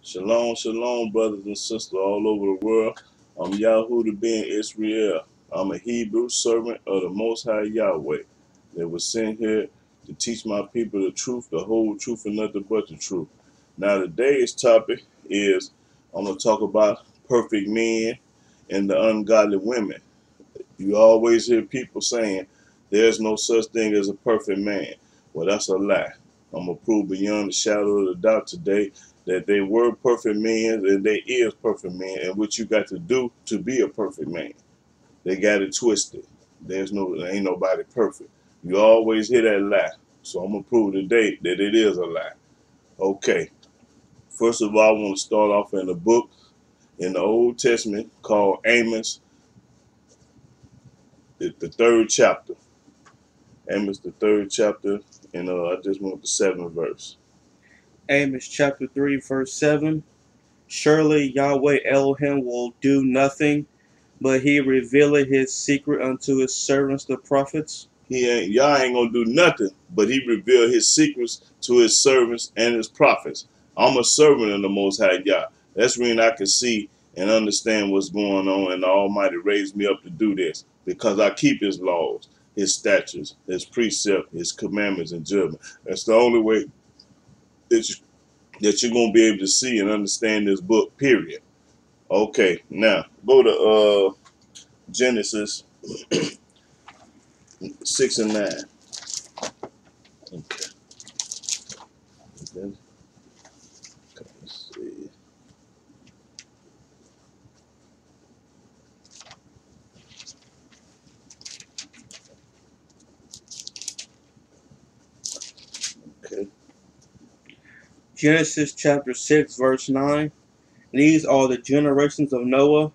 Shalom, shalom, brothers and sisters all over the world. I'm Yahudah ben Israel. I'm a Hebrew servant of the Most High Yahweh that was sent here to teach my people the truth, the whole truth, and nothing but the truth. Now, today's topic is I'm going to talk about perfect men and the ungodly women. You always hear people saying there's no such thing as a perfect man. Well, that's a lie. I'm going to prove beyond the shadow of the doubt today that they were perfect men and they is perfect men, and what you got to do to be a perfect man. They got it twisted. There ain't nobody perfect. You always hear that lie. So I'm going to prove today that it is a lie. Okay. First of all, I want to start off in a book in the Old Testament called Amos, the third chapter. Amos, the third chapter, and I just want the 7th verse. Amos chapter 3, verse 7. Surely Yahweh Elohim will do nothing, but he revealeth his secret unto his servants the prophets. Y'all ain't gonna do nothing, but he revealed his secrets to his servants and his prophets. I'm a servant of the Most High Yah. That's when I can see and understand what's going on, and the Almighty raised me up to do this because I keep his laws, his statutes, his precepts, his commandments, and judgment. That's the only way that you're going to be able to see and understand this book, period. Okay, now go to Genesis 6 and 9. Okay. Let's see. Okay. Genesis chapter 6, verse 9. These are the generations of Noah.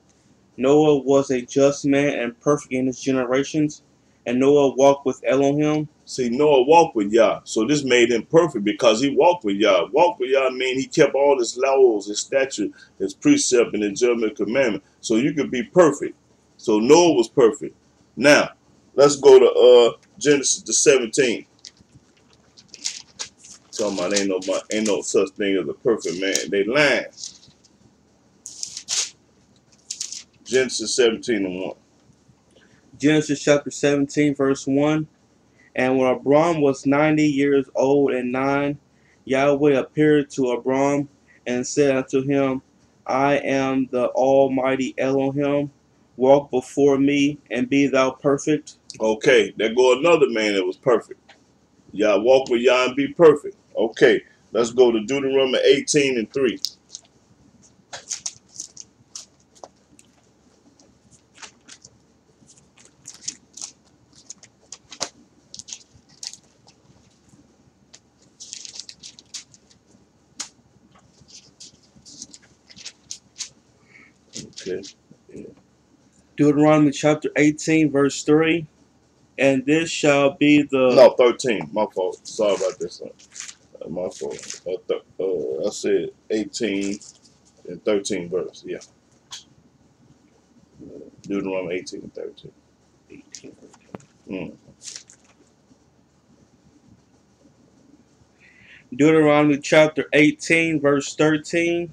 Noah was a just man and perfect in his generations, and Noah walked with Elohim. See, Noah walked with Yah, so this made him perfect because he walked with Yah. Walked with Yah mean he kept all his laws, his statutes, his precept, and his judgment commandment. So you could be perfect. So Noah was perfect. Now, let's go to Genesis the 17. Talking about ain't no such thing as a perfect man. They lying. Genesis 17 and 1. Genesis chapter 17, verse 1. And when Abram was 90 years old and 9, Yahweh appeared to Abram and said unto him, I am the Almighty Elohim. Walk before me and be thou perfect. Okay, there go another man that was perfect. Yah walk with Yah and be perfect. Okay, let's go to Deuteronomy 18 and 3. Okay. Yeah. Deuteronomy chapter 18, verse 3. And this shall be the... No, 13. My fault. Sorry about this. My fault. I said 18 and 13 verse. Yeah. Deuteronomy 18 and 13. 18. Mm. Deuteronomy chapter 18, verse 13.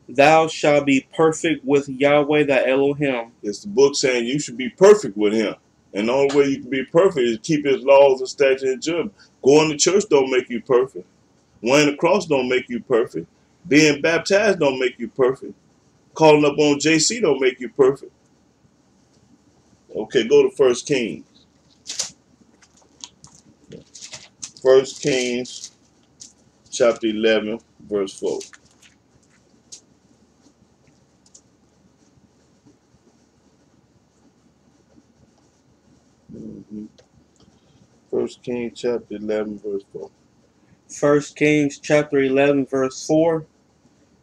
Thou shalt be perfect with Yahweh thy Elohim. It's the book saying you should be perfect with him. And the only way you can be perfect is keep his laws and statutes and judgment. Going to church don't make you perfect. Wearing the cross don't make you perfect. Being baptized don't make you perfect. Calling up on JC don't make you perfect. Okay, go to 1 Kings. 1 Kings chapter 11, verse 4. Mm-hmm. 1 Kings chapter 11, verse 4. 1 Kings chapter 11, verse 4.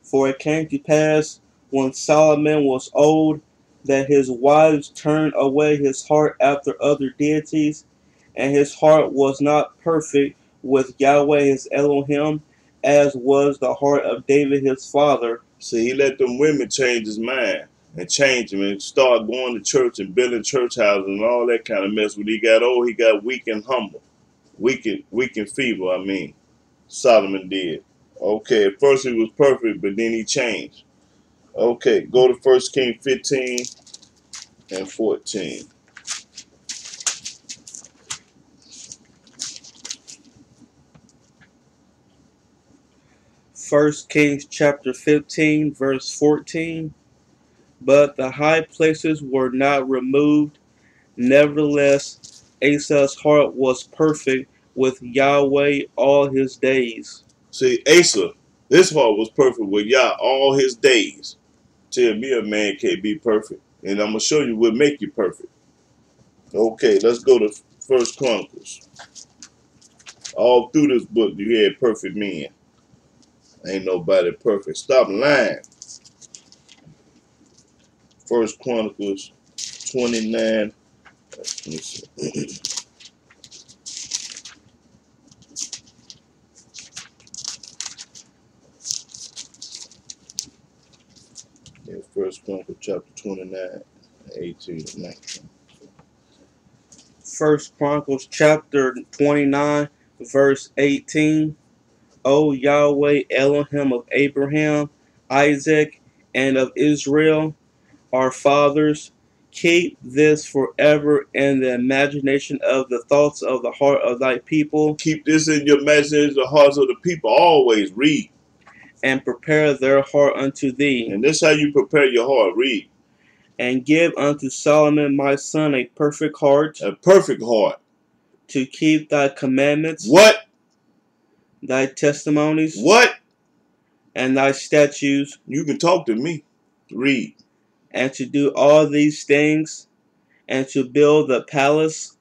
For it came to pass, when Solomon was old, that his wives turned away his heart after other deities, and his heart was not perfect with Yahweh his Elohim, as was the heart of David his father. See, he let them women change his mind and change him and start going to church and building church houses and all that kind of mess. When he got old, he got weak and humble. Weak and feeble, I mean. Solomon did. Okay, at first he was perfect, but then he changed. Okay, go to 1 Kings 15 and 14. First Kings chapter 15, verse 14. But the high places were not removed. Nevertheless, Asa's heart was perfect with Yahweh all his days. See, Asa, his heart was perfect with Yah all his days. Tell me a man can't be perfect. And I'm going to show you what make you perfect. Okay, let's go to First Chronicles. All through this book, you had perfect men. Ain't nobody perfect. Stop lying. First Chronicles 29. Let me see. Yeah, First Chronicles chapter 29, 18 and 19. First Chronicles chapter 29, verse 18. O Yahweh Elohim of Abraham, Isaac, and of Israel, our fathers, keep this forever in the imagination of the thoughts of the heart of thy people, Keep this in your imagination, the hearts of the people. Always read. and prepare their heart unto thee. And this is how you prepare your heart. Read. And give unto Solomon my son a perfect heart, A perfect heart. to keep thy commandments, What? thy testimonies, What? and thy statutes, You can talk to me. Read. and to do all these things, and to build the palace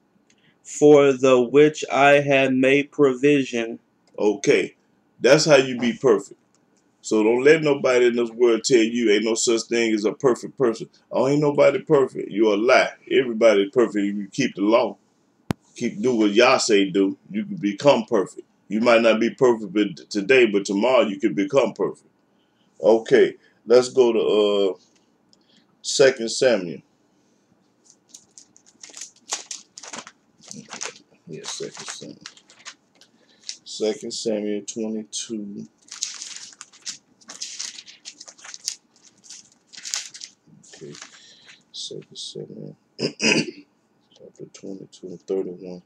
for the which I had made provision. Okay. That's how you be perfect. So don't let nobody in this world tell you ain't no such thing as a perfect person. Oh, ain't nobody perfect. You're a lie. Everybody's perfect if you keep the law. Keep do what Yah say do. You can become perfect. You might not be perfect today, but tomorrow you can become perfect. Okay, let's go to 2 Samuel. Yeah, 2 Samuel. 2 Samuel 22. Okay, 2 Samuel chapter 22 and 31.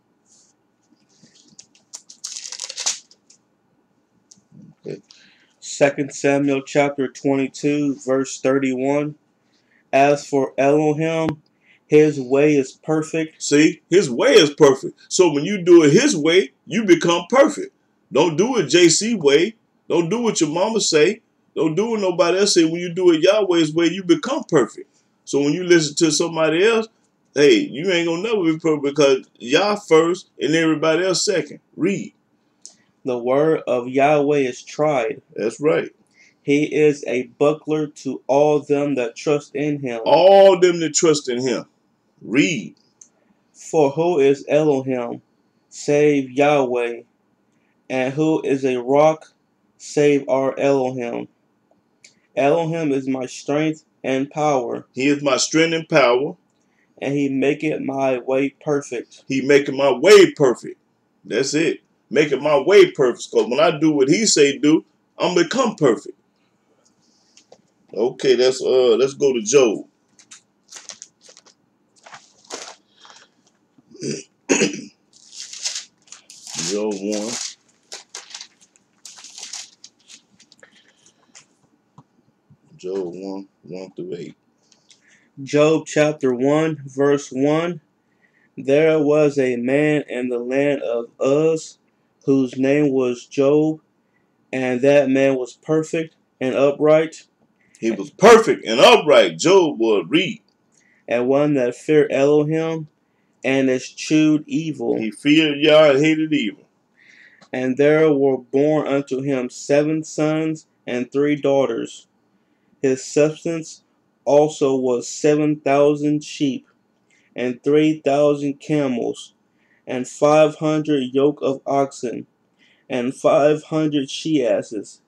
Okay. 2 Samuel chapter 22, verse 31. As for Elohim, his way is perfect. See, his way is perfect. So when you do it his way, you become perfect. Don't do it JC way. Don't do what your mama say. Don't do what nobody else say. When you do it Yahweh's way, you become perfect. So when you listen to somebody else, hey, you ain't gonna never be perfect because Yah first and everybody else second. Read. The word of Yahweh is tried. That's right. He is a buckler to all them that trust in him. All them that trust in him. Read. For who is Elohim, save Yahweh? And who is a rock, save our Elohim? Elohim is my strength and power, He is my strength and power. and he maketh my way perfect. He making my way perfect. That's it. Making my way perfect. Because when I do what he say do, I'm become perfect. Okay, let's go to Job. Job 1. Job 1, 1 through 8. Job chapter 1, verse 1. There was a man in the land of Uz, whose name was Job, and that man was perfect and upright, He was perfect and upright. Job was read. and one that feared Elohim and eschewed evil. He feared Yah and hated evil. And there were born unto him 7 sons and 3 daughters. His substance also was 7,000 sheep, and 3,000 camels, and 500 yoke of oxen, and 500 she asses,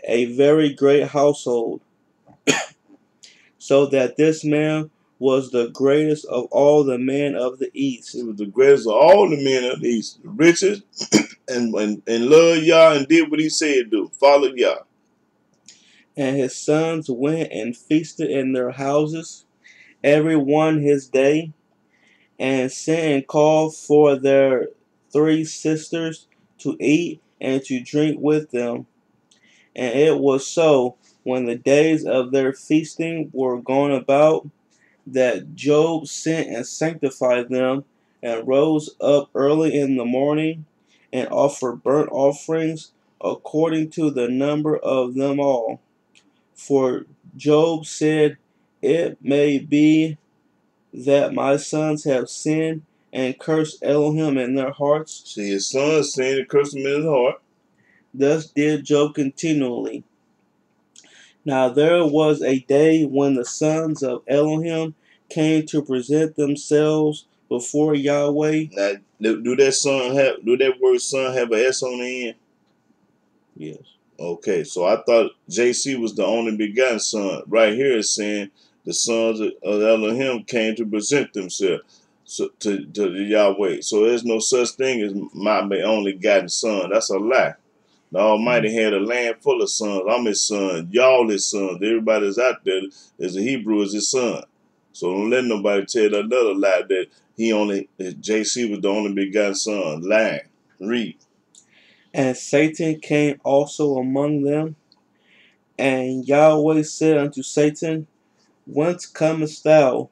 a very great household. So that this man was the greatest of all the men of the He east. was the greatest of all the men of the East. The richest and loved Yah and did what he said do. Followed Yah. And his sons went and feasted in their houses, every one his day, and sent and called for their 3 sisters to eat and to drink with them. And it was so, when the days of their feasting were gone about, that Job sent and sanctified them, and rose up early in the morning, and offered burnt offerings according to the number of them all. For Job said, it may be that my sons have sinned and cursed Elohim in their hearts. See, his son sinned and cursed him in his heart. Thus did Job continually. Now there was a day when the sons of Elohim came to present themselves before Yahweh. Now, do that word son have an S on the end? Yes. Okay, so I thought JC was the only begotten son. Right here it's saying the sons of Elohim came to present themselves to the Yahweh. So there's no such thing as my only begotten son. That's a lie. The Almighty had a land full of sons. I'm his son. Y'all his sons. Everybody that's out there as a Hebrew is his son. So don't let nobody tell another lie that JC was the only begotten son. Lying. Read. And Satan came also among them. And Yahweh said unto Satan, whence comest thou?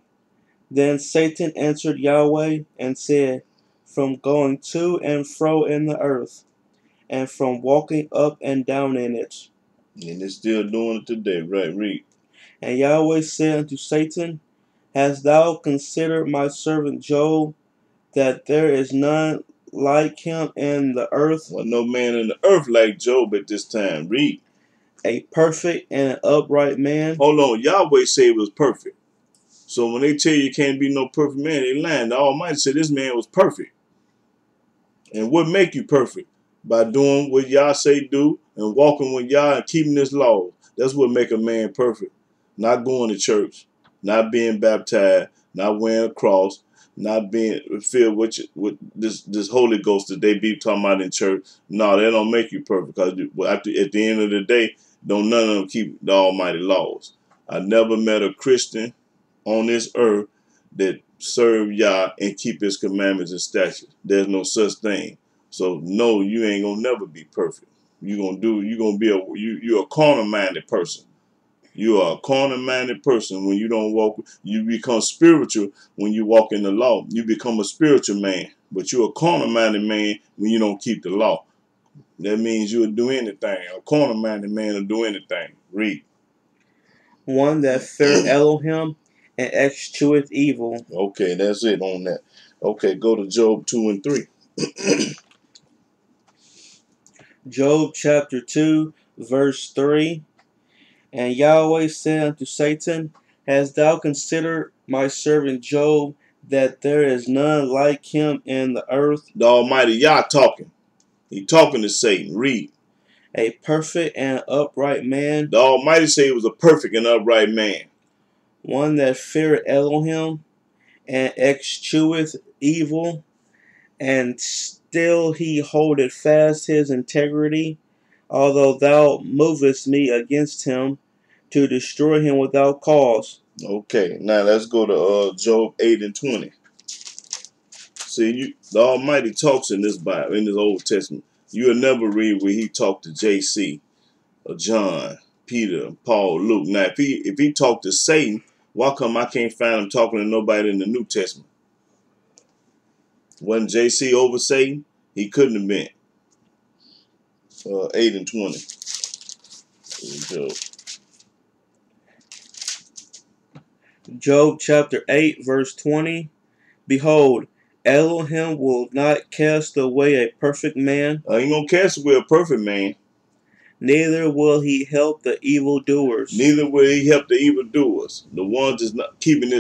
Then Satan answered Yahweh and said, from going to and fro in the earth, and from walking up and down in it. And they're still doing it today. Right, read. And Yahweh said unto Satan, hast thou considered my servant Job, that there is none like him in the earth? Well, no man in the earth like Job at this time. Read. A perfect and an upright man. Hold on. Yahweh said it was perfect. So when they tell you can't be no perfect man, they lying. The Almighty said this man was perfect. And what make you perfect? By doing what Yah say do and walking with Yah and keeping his laws. That's what make a man perfect. Not going to church, not being baptized, not wearing a cross, not being filled with this Holy Ghost that they be talking about in church. No, that don't make you perfect. Because at the end of the day, don't none of them keep the Almighty laws. I never met a Christian on this earth that serve Yah and keep his commandments and statutes. There's no such thing. So no, you ain't gonna never be perfect. You're a carnal minded person. You are a carnal minded person when you don't walk. You become spiritual when you walk in the law. You become a spiritual man, but you're a carnal minded man when you don't keep the law. That means you'll do anything. A carnal minded man will do anything. Read. One that fear Elohim and escheweth evil. Okay, that's it on that. Okay, go to Job 2 and 3. Job chapter 2, verse 3. And Yahweh said unto Satan, hast thou considered my servant Job, that there is none like him in the earth? The Almighty Yah talking. He talking to Satan. Read. A perfect and upright man. The Almighty say he was a perfect and upright man. One that feareth Elohim and escheweth evil, and still he holdeth fast his integrity, although thou movest me against him to destroy him without cause. Okay, now let's go to Job 8 and 20. See, the Almighty talks in this Bible, in this Old Testament. You'll never read where he talked to J.C. or John, Peter, Paul, Luke. Now, if he talked to Satan, why come I can't find him talking to nobody in the New Testament? Wasn't J.C. over Satan? He couldn't have been. 8 and 20. Job. Job chapter 8, verse 20. Behold, Elohim will not cast away a perfect man, He ain't gonna cast away a perfect man. neither will he help the evildoers. Neither will he help the evildoers. The ones that's not keeping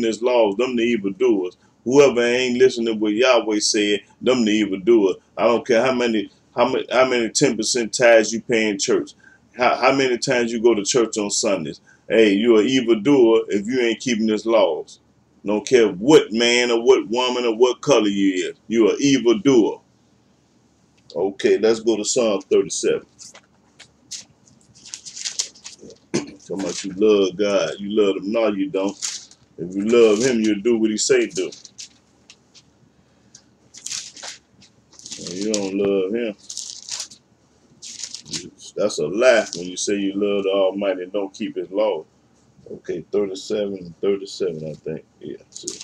his laws, them the evildoers. Whoever ain't listening to what Yahweh said, them the evildoers. I don't care how many 10% tithes you pay in church. How many times you go to church on Sundays. Hey, you're an evildoer if you ain't keeping his laws. Don't care what man or what woman or what color you is. You're an evildoer. Okay, let's go to Psalm 37. Talking about you love God. You love him. No, you don't. If you love him, you'll do what he say do. When you don't love him, that's a lie when you say you love the Almighty and don't keep his law. Okay, 37 and 37, I think. Yeah, see.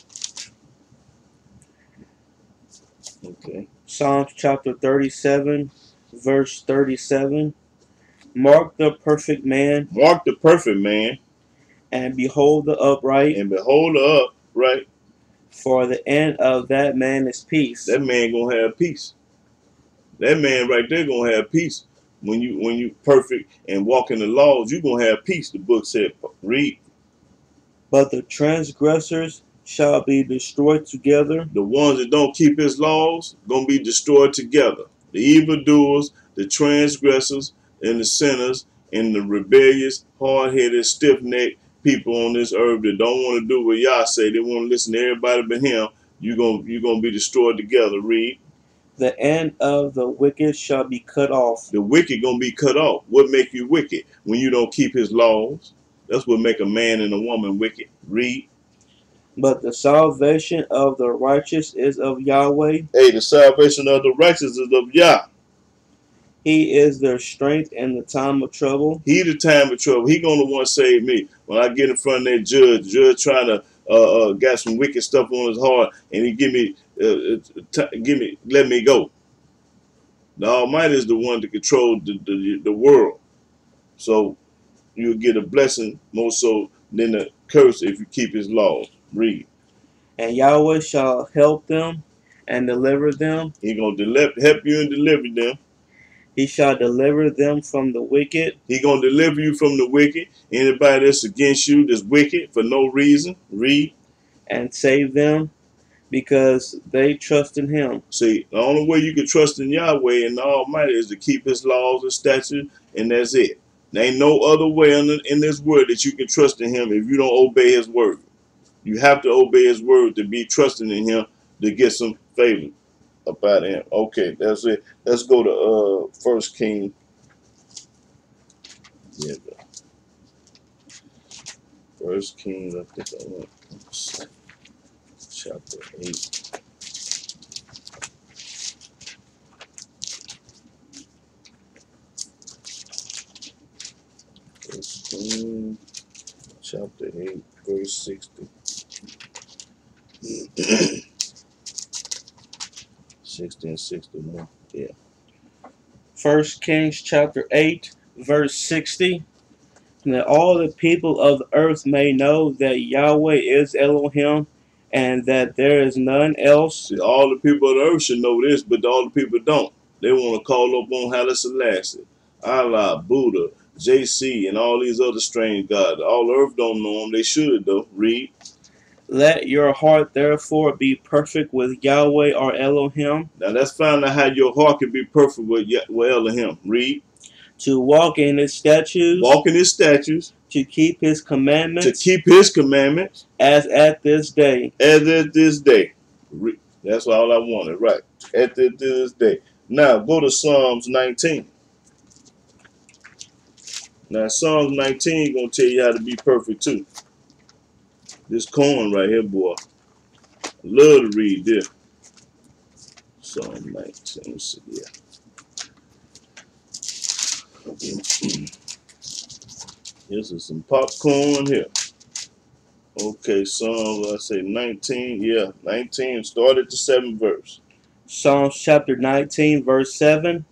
Okay. Psalms chapter 37, verse 37. Mark the perfect man, Mark the perfect man, and behold the upright, and behold the upright. for the end of that man is peace. That man gonna have peace. That man right there gonna have peace. When you perfect and walk in the laws, you gonna have peace. The book said, read. But the transgressors shall be destroyed together. The ones that don't keep his laws gonna be destroyed together. The evildoers, the transgressors, and the sinners, and the rebellious, hard-headed, stiff-necked people on this earth that don't want to do what Yah say. They want to listen to everybody but him. You gonna be destroyed together. Read. The end of the wicked shall be cut off. The wicked gonna be cut off. What make you wicked? When you don't keep his laws. That's what make a man and a woman wicked. Read. But the salvation of the righteous is of Yahweh. Hey, the salvation of the righteous is of Yah. He is their strength in the time of trouble. He the time of trouble. He gonna want to save me. When I get in front of that judge trying to got some wicked stuff on his heart, and he let me go. The Almighty is the one to control the world. So you'll get a blessing more so than a curse if you keep his laws. Read. And Yahweh shall help them and deliver them. He gonna help you and deliver them. He shall deliver them from the wicked. He gonna deliver you from the wicked. Anybody that's against you, that's wicked for no reason. Read. And save them because they trust in him. See, the only way you can trust in Yahweh and the Almighty is to keep his laws and statutes, and that's it. There ain't no other way in this world that you can trust in him if you don't obey his word. You have to obey his word to be trusting in him to get some favor about him. Okay, that's it. Let's go to 1 King. Yeah, 1 Kings, I think I went chapter 8. First King, chapter 8, verse 60. 60 and 61. Yeah. 1 Kings chapter 8, verse 60. That all the people of the earth may know that Yahweh is Elohim, and that there is none else. See, all the people of the earth should know this, but all the people don't. They want to call up on Haile Selassie, Allah, Buddha, JC, and all these other strange gods. All the earth don't know them. They should, though. Read. Let your heart therefore be perfect with Yahweh or Elohim. Now let's find out how your heart can be perfect with Elohim. Read. To walk in his statutes. Walk in his statutes. To keep his commandments. To keep his commandments. As at this day. As at this day. That's all I wanted, right. At this day. Now go to Psalms 19. Now Psalms 19 gonna tell you how to be perfect too. This corn right here, boy. I love to read this. Psalm 19. So yeah. This is some popcorn here. Okay, Psalms, I say 19. Yeah, 19. Start at the 7th verse. Psalms chapter 19, verse 7.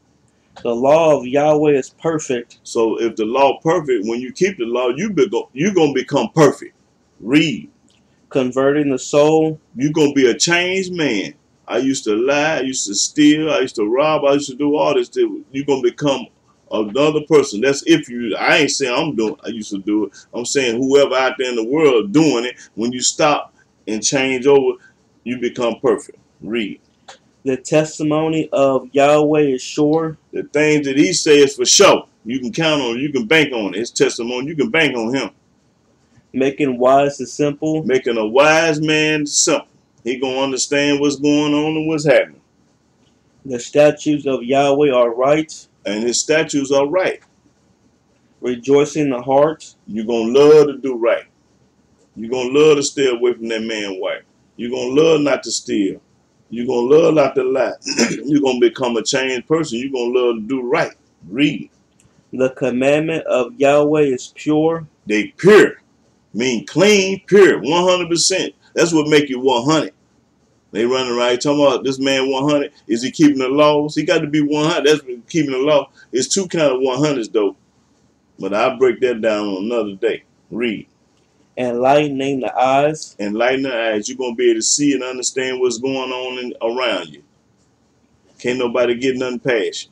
The law of Yahweh is perfect. So if the law perfect, when you keep the law, you're going to become perfect. Read. Converting the soul. You're going to be a changed man. I used to lie. I used to steal. I used to rob. I used to do all this. You're going to become another person. That's if you, I ain't saying I used to do it. I'm saying whoever out there in the world doing it, when you stop and change over, you become perfect. Read. The testimony of Yahweh is sure. The things that he says for sure. You can count on it. You can bank on it. His testimony, you can bank on him. making wise the simple. Making a wise man simple. He gonna understand what's going on and what's happening. The statutes of Yahweh are right, And his statutes are right. rejoicing the heart. You're gonna love to do right. You're gonna love to stay away from that man's wife. You're gonna love not to steal. You're gonna love not to lie. You're gonna become a changed person. You're gonna love to do right. Read. The commandment of Yahweh is pure. They pure. Mean clean, pure, 100%. That's what make you 100. They running around talking about this man 100. Is he keeping the laws? He got to be 100. That's what keeping the law. It's two kind of 100s though. But I'll break that down on another day. Read. Enlightening the eyes. Enlighten the eyes. You're going to be able to see and understand what's going on around you. Can't nobody get nothing past you.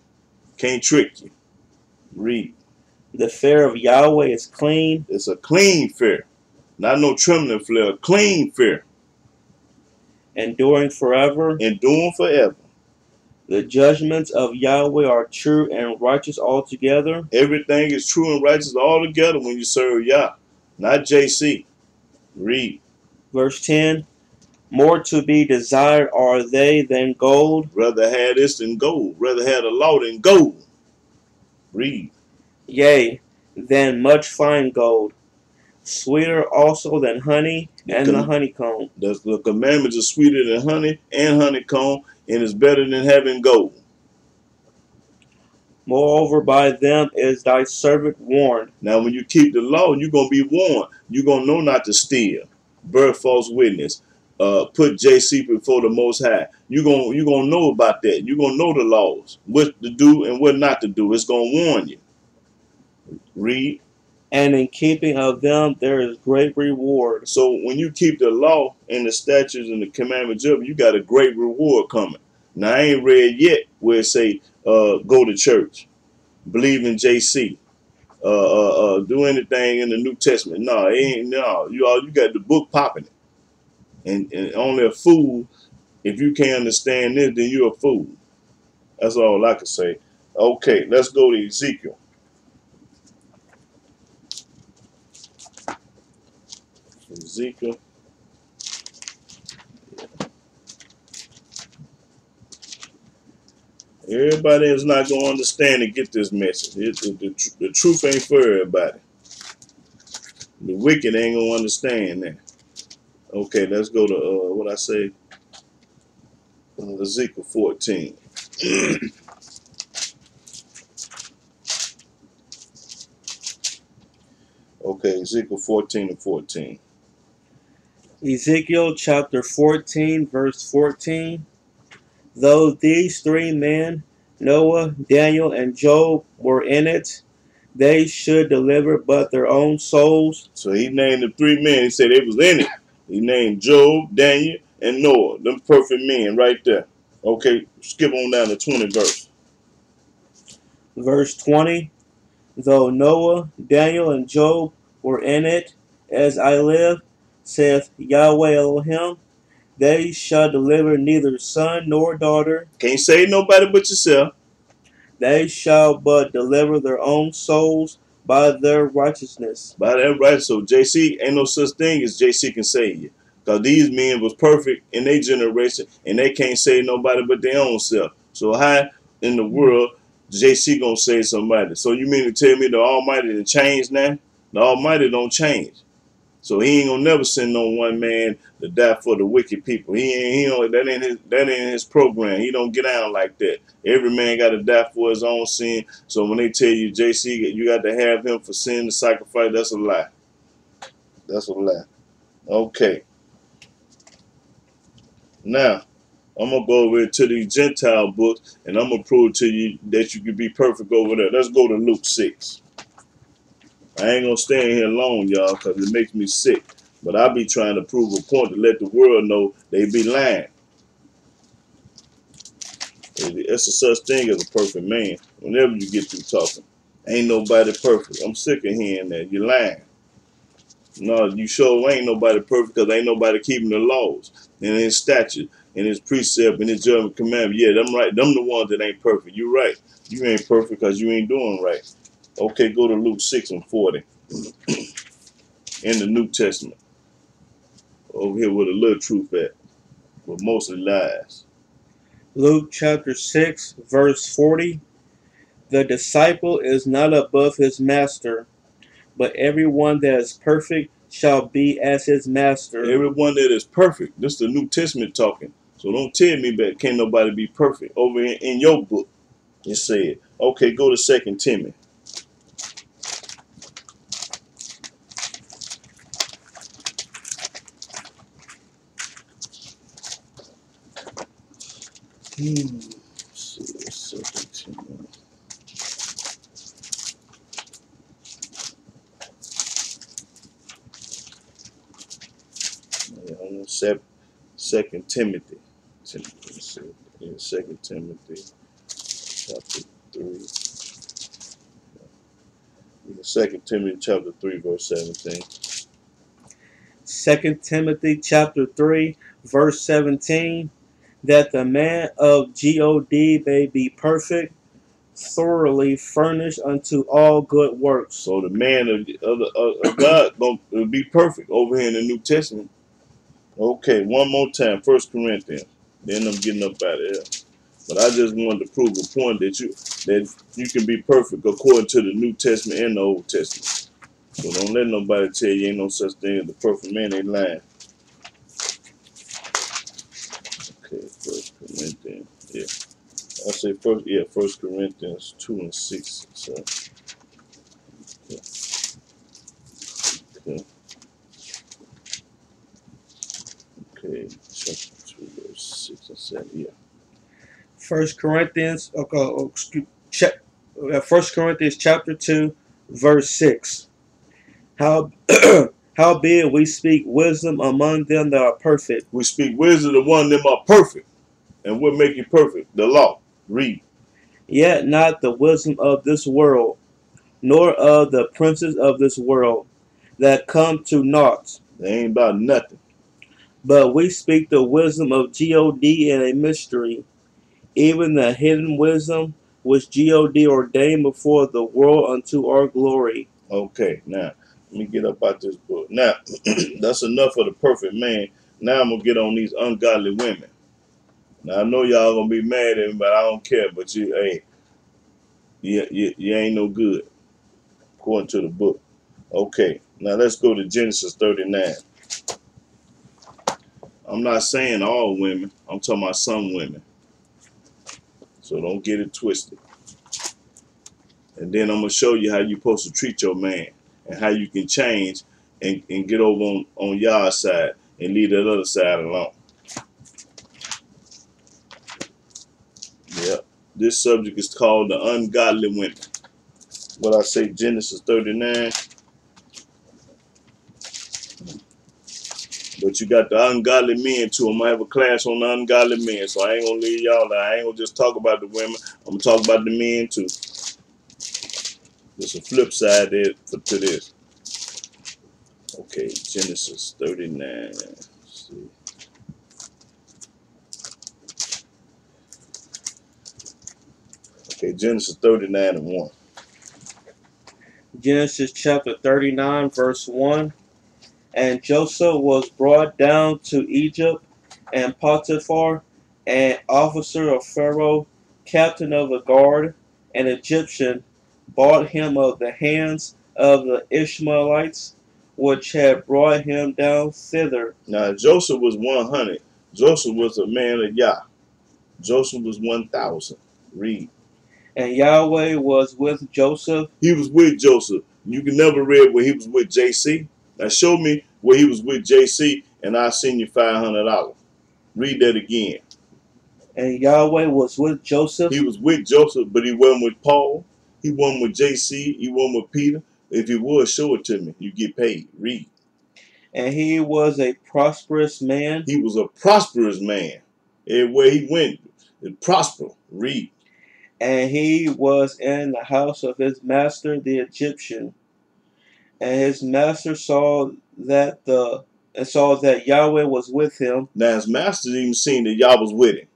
Can't trick you. Read. The fear of Yahweh is clean. It's a clean fear. Not no trembling fear. A clean fear. Enduring forever. Enduring forever. The judgments of Yahweh are true and righteous altogether. Everything is true and righteous altogether when you serve Yah. Not JC. Read. Verse 10. More to be desired are they than gold. Rather have this than gold. Rather have the law than gold. Read. Yea, than much fine gold. Sweeter also than honey and the honeycomb. The commandments are sweeter than honey and honeycomb, and it's better than having gold. Moreover, by them is thy servant warned. Now, when you keep the law, you're going to be warned. You're going to know not to steal, bear false witness, put JC before the Most High. You're gonna know about that. You're going to know the laws, what to do and what not to do. It's going to warn you. Read. And in keeping of them there is great reward. So when you keep the law and the statutes and the commandments of, you got a great reward coming. Now, I ain't read yet where it say, go to church, believe in JC, do anything in the New Testament. No, it ain't. No, you got the book popping it, and only a fool. If you can't understand this, then you're a fool. That's all I can say. Okay, let's go to Ezekiel. Ezekiel. Everybody is not going to understand and get this message. The truth ain't for everybody. The wicked ain't going to understand that. Okay, let's go to, what I say, Ezekiel 14. Okay, Ezekiel 14 and 14. Ezekiel chapter 14, verse 14. Though these three men, Noah, Daniel, and Job, were in it, they should deliver but their own souls. So he named the three men. He said they was in it. He named Job, Daniel, and Noah. Them perfect men right there. Okay, skip on down to 20 verse. Verse 20. Though Noah, Daniel, and Job were in it, as I live, saith Yahweh Elohim, they shall deliver neither son nor daughter. Can't save nobody but yourself. They shall but deliver their own souls by their righteousness. By that right, so JC, ain't no such thing as JC can save you. Because these men was perfect in their generation, and they can't save nobody but their own self. So how in the world JC gonna save somebody? So you mean to tell me the Almighty didn't change now? The Almighty don't change. So he ain't gonna never send no one man to die for the wicked people. That ain't his program. He don't get out like that. Every man got to die for his own sin. So when they tell you, JC, you got to have him for sin to sacrifice, that's a lie. That's a lie. Okay. Now, I'm going to go over to these Gentile books, and I'm going to prove to you that you can be perfect over there. Let's go to Luke 6. I ain't going to stay in here long, y'all, because it makes me sick. But I be trying to prove a point to let the world know they be lying. It's a such thing as a perfect man. Whenever you get through talking, ain't nobody perfect. I'm sick of hearing that. You're lying. No, you sure ain't nobody perfect because ain't nobody keeping the laws and his statute and his precept and his judgment commandment. Yeah, them right. Them the ones that ain't perfect. You right. You ain't perfect because you ain't doing right. Okay, go to Luke 6 and 40. in the New Testament. Over here with a little truth at, but mostly lies. Luke chapter 6, verse 40. The disciple is not above his master, but everyone that is perfect shall be as his master. Everyone that is perfect. This is the New Testament talking. So don't tell me that can't nobody be perfect. Over in your book, it said. Okay, go to 2 Timothy. Let's see, 2 Timothy. On 2 Timothy. 2 Timothy chapter 3. 2 Timothy chapter 3, verse 17. 2 Timothy chapter 3, verse 17. That the man of God may be perfect, thoroughly furnished unto all good works. So the man of God will be perfect over here in the New Testament. Okay, one more time, 1 Corinthians. Then I'm getting up out of here. But I just wanted to prove a point that you can be perfect according to the New Testament and the Old Testament. So don't let nobody tell you ain't no such thing as the perfect man. They lying. Okay, 1 Corinthians. Yeah. I say 1 Corinthians 2 and 6. So okay. Okay, chapter 2, verse 6 and 7. Yeah. 1 Corinthians, 1 Corinthians chapter 2, verse 6. Howbeit we speak wisdom among them that are perfect. We speak wisdom to one of them are perfect. And what make you perfect? The law. Read. Yet not the wisdom of this world, nor of the princes of this world, that come to naught. They ain't about nothing. But we speak the wisdom of God in a mystery, even the hidden wisdom which God ordained before the world unto our glory. Okay, now let me get up out this book. Now that's enough for the perfect man. Now I'm gonna get on these ungodly women. Now I know y'all gonna be mad at me, but I don't care. But you ain't no good according to the book. Okay, now let's go to Genesis 39. I'm not saying all women. I'm talking about some women. So don't get it twisted. And then I'm gonna show you how you're supposed to treat your man and how you can change and get over on y'all side and leave that other side alone. Yeah. This subject is called the ungodly women. What I say, Genesis 39. But you got the ungodly men too. I'm gonna have a class on the ungodly men, so I ain't gonna leave y'all there. I ain't gonna just talk about the women. I'm gonna talk about the men too. There's a flip side there to this. Okay, Genesis 39. Let's see. Okay, Genesis 39 and 1. Genesis chapter 39, verse 1. And Joseph was brought down to Egypt, and Potiphar, an officer of Pharaoh, captain of the guard, an Egyptian, bought him of the hands of the Ishmaelites, which had brought him down thither. Now Joseph was 100. Joseph was a man of Yah. Joseph was 1,000. Read. And Yahweh was with Joseph. He was with Joseph. You can never read where he was with JC. Now show me where he was with JC, and I'll send you $500. Read that again. And Yahweh was with Joseph. He was with Joseph, but he wasn't with Paul. He wasn't with JC. He wasn't with Peter. If he was, show it to me. You get paid. Read. And he was a prosperous man. He was a prosperous man. Everywhere he went, it prospered. Read. And he was in the house of his master the Egyptian. And his master saw that Yahweh was with him. Now his master even seen that Yah was with him.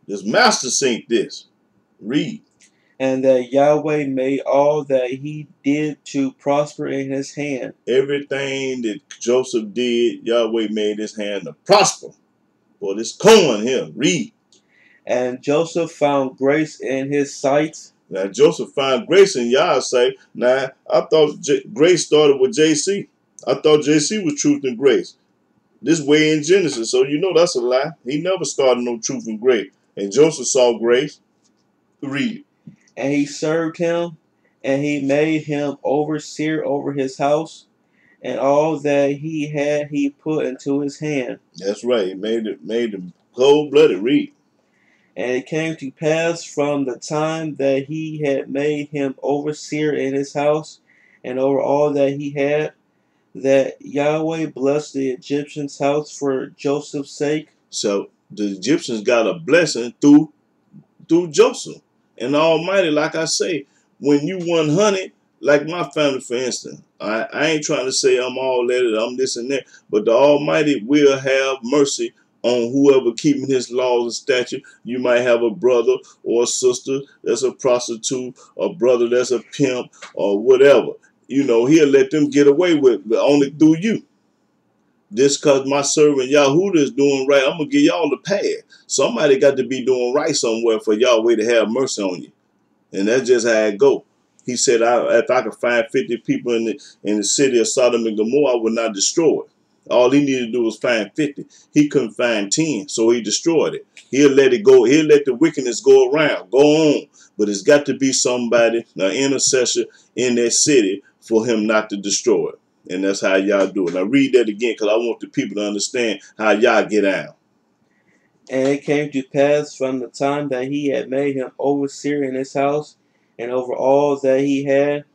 His master seen this. Read. and that Yahweh made all that he did to prosper in his hand. Everything that Joseph did, Yahweh made his hand to prosper. Boy, this corn here, read. And Joseph found grace in his sight. Now, Joseph found grace in Yah's sight. Now, I thought grace started with JC. I thought JC was truth and grace. This way in Genesis, so you know that's a lie. He never started no truth and grace. And Joseph saw grace. Read. And he served him, and he made him overseer over his house, and all that he had he put into his hand. That's right. He made him cold-blooded. Read. And it came to pass from the time that he had made him overseer in his house, and over all that he had, that Yahweh blessed the Egyptians' house for Joseph's sake. So the Egyptians got a blessing through Joseph. And the Almighty, like I say, when you 100, like my family, for instance, I ain't trying to say I'm all that, I'm this and that, but the Almighty will have mercy on whoever keeping his laws and statutes. You might have a brother or a sister that's a prostitute, a brother that's a pimp, or whatever. You know, he'll let them get away with it, but only through you. Just because my servant Yahudah is doing right, I'm going to give y'all the pad. Somebody got to be doing right somewhere for Yahweh to have mercy on you. And that's just how it go. He said, if I could find 50 people in the city of Sodom and Gomorrah, I would not destroy it. All he needed to do was find 50. He couldn't find 10, so he destroyed it. He'll let it go. He'll let the wickedness go around, go on. But it's got to be somebody, an intercessor in that city for him not to destroy it. And that's how y'all do it. Now read that again because I want the people to understand how y'all get out. And it came to pass from the time that he had made him overseer in his house, and over all that he had,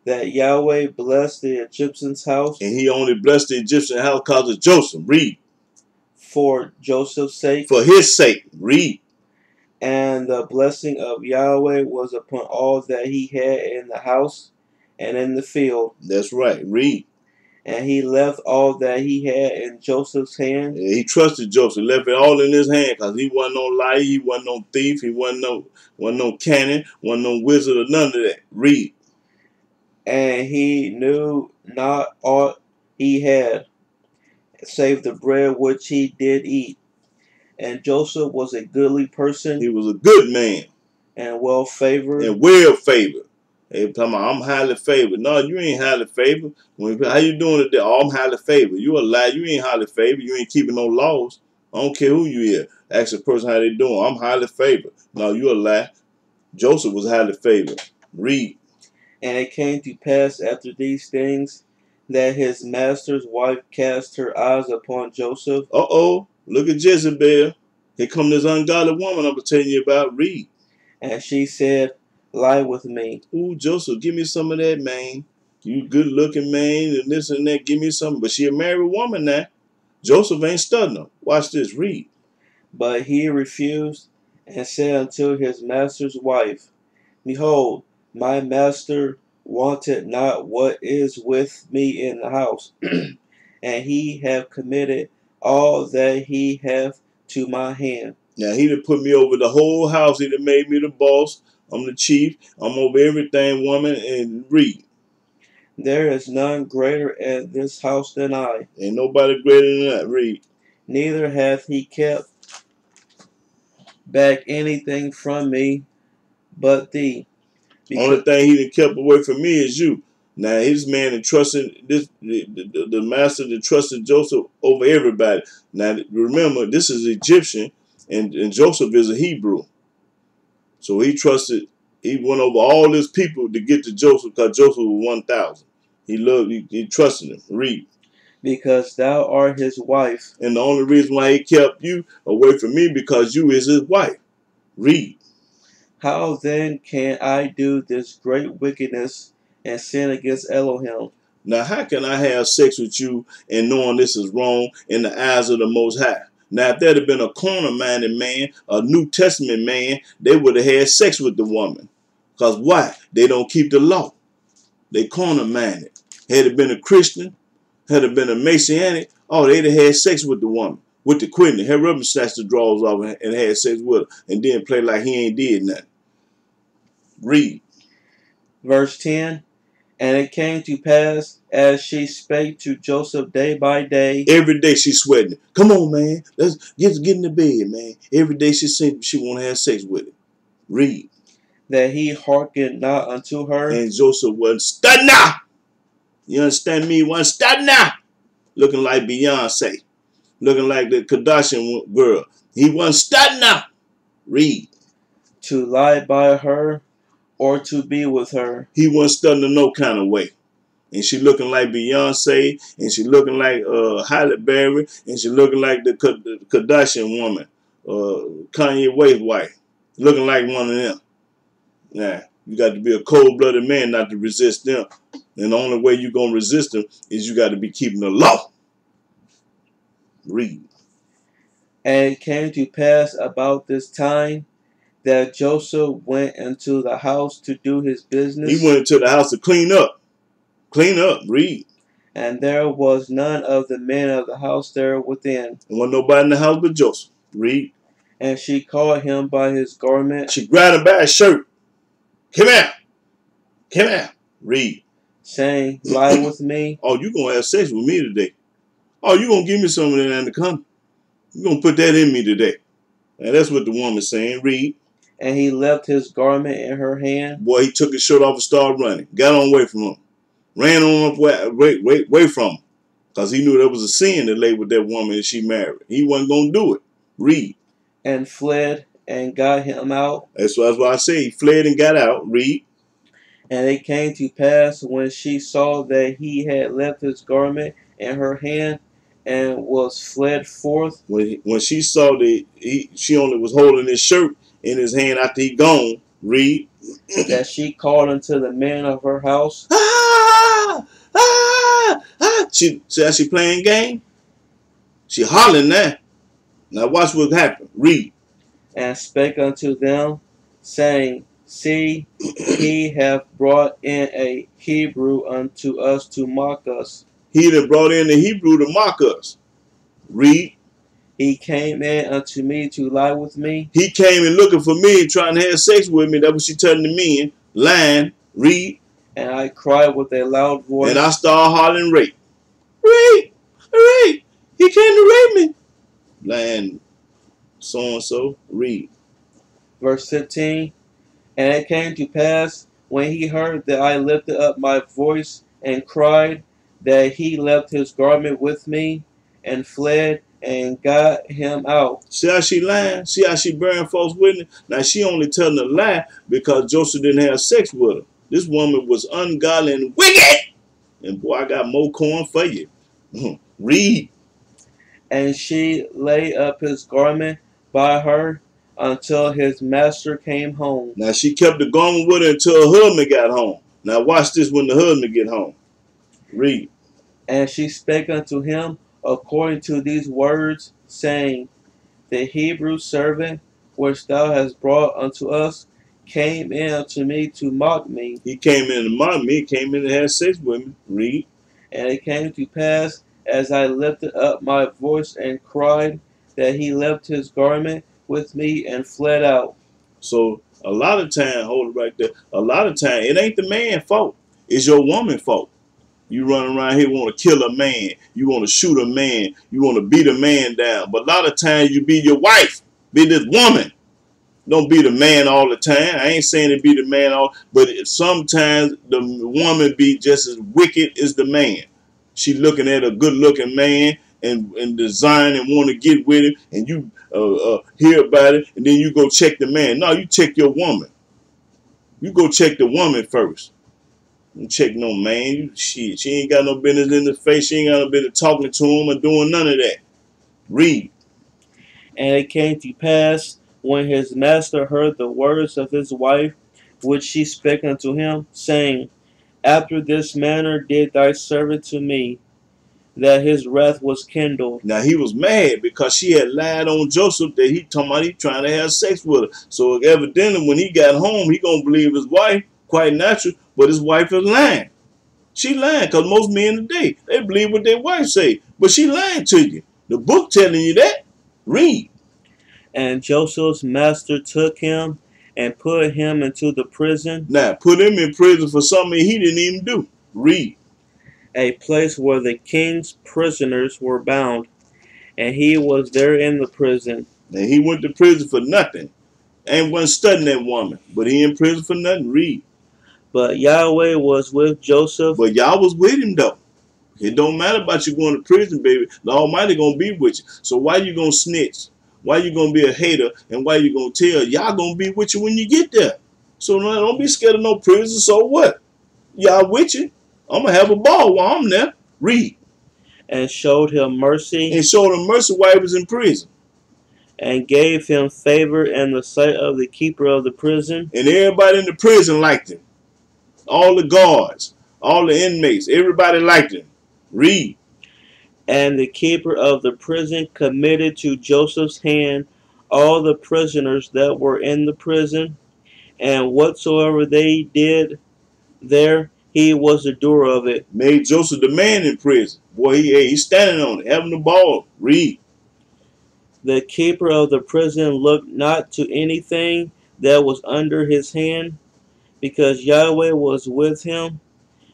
that Yahweh blessed the Egyptian's house. And he only blessed the Egyptian house because of Joseph. Read. For Joseph's sake. For his sake. Read. And the blessing of Yahweh was upon all that he had in the house and in the field. That's right. Read. And he left all that he had in Joseph's hand. Yeah, he trusted Joseph, left it all in his hand because he wasn't no liar, he wasn't no thief, he wasn't no cannon, wasn't no wizard or none of that. Read. And he knew not aught he had, save the bread which he did eat. And Joseph was a goodly person. He was a good man. And well favored. And well favored. They talking about, I'm highly favored. No, you ain't highly favored. How you doing today? Oh, I'm highly favored. You a lie. You ain't highly favored. You ain't keeping no laws. I don't care who you is. Ask a person how they doing. I'm highly favored. No, you a lie. Joseph was highly favored. Read. And it came to pass after these things that his master's wife cast her eyes upon Joseph. Uh-oh. Look at Jezebel. Here come this ungodly woman I'm telling you about. Read. And she said, lie with me. Ooh, Joseph, give me some of that, man. You good looking, man, and this and that. Give me some. But she a married woman now. Joseph ain't studying her. Watch this. Read. But he refused and said unto his master's wife, behold, my master wanted not what is with me in the house, and he have committed all that he hath to my hand. Now, he done put me over the whole house. He done made me the boss. I'm the chief. I'm over everything, woman. And read. There is none greater in this house than I. Ain't nobody greater than that. Read. Neither hath he kept back anything from me but thee. Only thing he done kept away from me is you. Now, his man entrusted the master that trusted Joseph over everybody. Now, remember, this is Egyptian, and Joseph is a Hebrew. So he went over all his people to get to Joseph because Joseph was 1,000. He trusted him. Read. Because thou art his wife. And the only reason why he kept you away from me because you is his wife. Read. How then can I do this great wickedness and sin against Elohim? Now, how can I have sex with you and knowing this is wrong in the eyes of the Most High? Now, if there had been a corner-minded man, a New Testament man, they would have had sex with the woman. Because why? They don't keep the law. They corner-minded. Had it been a Christian, had it been a Messianic, oh, they'd have had sex with the woman, with the queen. Had Reverend snatched the drawers off and had sex with her and then play like he ain't did nothing. Read. Verse 10. And it came to pass, as she spake to Joseph day by day. Every day she's sweating. Come on, man. Let's get in the bed, man. Every day she said she want to have sex with him. Read. That he hearkened not unto her. And Joseph wasn't studying now. You understand me? Wasn't studying now. Looking like Beyonce. Looking like the Kardashian girl. He wasn't studying now. Read. To lie by her or to be with her. He wasn't studying no kind of way. And she looking like Beyonce, and she looking like Halle Berry, and she looking like the Kardashian woman, Kanye West's wife, looking like one of them. Now, you got to be a cold-blooded man not to resist them. And the only way you're going to resist them is you got to be keeping the law. Read. And it came to pass about this time that Joseph went into the house to do his business. He went into the house to clean up. Clean up. Read. And there was none of the men of the house there within. There wasn't nobody in the house but Joseph. Read. And she called him by his garment. She grabbed him by his shirt. Come here. Come here. Read. Saying, lie with me. Oh, you going to have sex with me today. Oh, you going to give me some of that anaconda. You're going to put that in me today. And that's what the woman's saying. Read. And he left his garment in her hand. Boy, he took his shirt off and started running. Got on away from him. Ran on away from him. Because he knew there was a sin that lay with that woman that she married. He wasn't going to do it. Read. And fled and got him out. That's why I say he fled and got out. Read. And it came to pass when she saw that he had left his garment in her hand and was fled forth. When she saw that she only was holding his shirt in his hand after he gone. Read. That she called unto the men of her house. Ah! Ah! Ah! See how she playing game? She hollering now. Now watch what happened. Read. And spake unto them, saying, See, he hath brought in a Hebrew unto us to mock us. He that brought in the Hebrew to mock us. Read. He came in unto me to lie with me. He came in looking for me and trying to have sex with me. That's what she telling the men. Lying. Read. And I cried with a loud voice. And I started hollering rape. Rape. Rape. He came to rape me. Lying. So-and-so. Read. Verse 15. And it came to pass, when he heard that I lifted up my voice and cried, that he left his garment with me and fled and got him out. See how she lying? See how she bearing false witness? Now she only telling a lie because Joseph didn't have sex with her. This woman was ungodly and wicked. And boy, I got more corn for you. Read. And she laid up his garment by her until his master came home. Now she kept the garment with her until her husband got home. Now watch this when the husband get home. Read. And she spake unto him according to these words, saying, The Hebrew servant which thou hast brought unto us came in unto me to mock me. He came in to mock me. He came in to have sex with me. Read. And it came to pass, as I lifted up my voice and cried, that he left his garment with me and fled out. So a lot of time, hold it right there. A lot of time, it ain't the man's fault. It's your woman's fault. You run around here want to kill a man. You want to shoot a man. You want to beat a man down. But a lot of times you be your wife. Be this woman. Don't be the man all the time. I ain't saying to be the man all, but sometimes the woman be just as wicked as the man. She looking at a good-looking man and design and want to get with him, and you hear about it, and then you go check the man. No, you check your woman. You go check the woman first. Don't check no man. Shit, she ain't got no business in the face. She ain't got no business talking to him or doing none of that. Read. And it came to pass, when his master heard the words of his wife, which she spake unto him, saying, After this manner did thy servant to me, that his wrath was kindled. Now he was mad because she had lied on Joseph that he talking about he trying to have sex with her. So evidently when he got home, he gonna believe his wife, quite natural, but his wife is lying. She lying because most men today, they believe what their wife say. But she lying to you. The book telling you that. Read. And Joseph's master took him and put him into the prison, Now, put him in prison for something he didn't even do. Read. a place where the king's prisoners were bound, and he was there in the prison. And he went to prison for nothing. And wasn't studying that woman. But he in prison for nothing. Read. But Yahweh was with Joseph, But y'all was with him though. It don't matter about you going to prison, baby. The Almighty gonna be with you. So why you gonna snitch? Why you gonna be a hater? And why you gonna tell? Y'all gonna be with you when you get there. So no, don't be scared of no prison. So what? Y'all with you. I'm gonna have a ball while I'm there. Read. and showed him mercy, And showed him mercy while he was in prison. and gave him favor in the sight of the keeper of the prison. And everybody in the prison liked him. All the guards, all the inmates, everybody liked him. Read. And the keeper of the prison committed to Joseph's hand all the prisoners that were in the prison, and whatsoever they did there, he was the doer of it. Made Joseph the man in prison. Boy, he's standing on it, having the ball. Read. The keeper of the prison looked not to anything that was under his hand, because Yahweh was with him,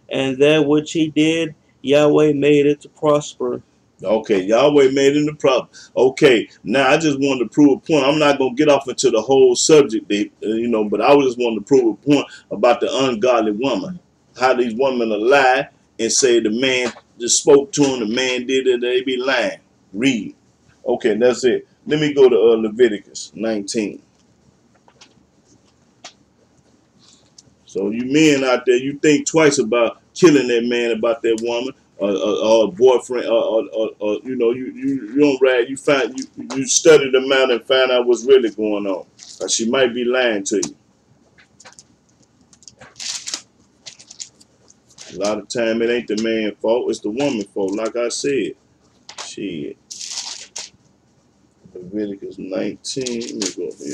and that which he did, Yahweh made it to prosper. Okay, Yahweh made him the problem. Okay, now I just wanted to prove a point. I'm not going to get off into the whole subject, but I just wanted to prove a point about the ungodly woman. How these women are lie and say the man just spoke to him, the man did it, they be lying. Read. Okay, that's it. Let me go to Leviticus 19. So you men out there, you think twice about killing that man, about that woman, or boyfriend, you don't rag. You study the matter and find out what's really going on. She might be lying to you. A lot of time it ain't the man's fault, it's the woman's fault. Like I said, shit. Leviticus 19. Let me go here.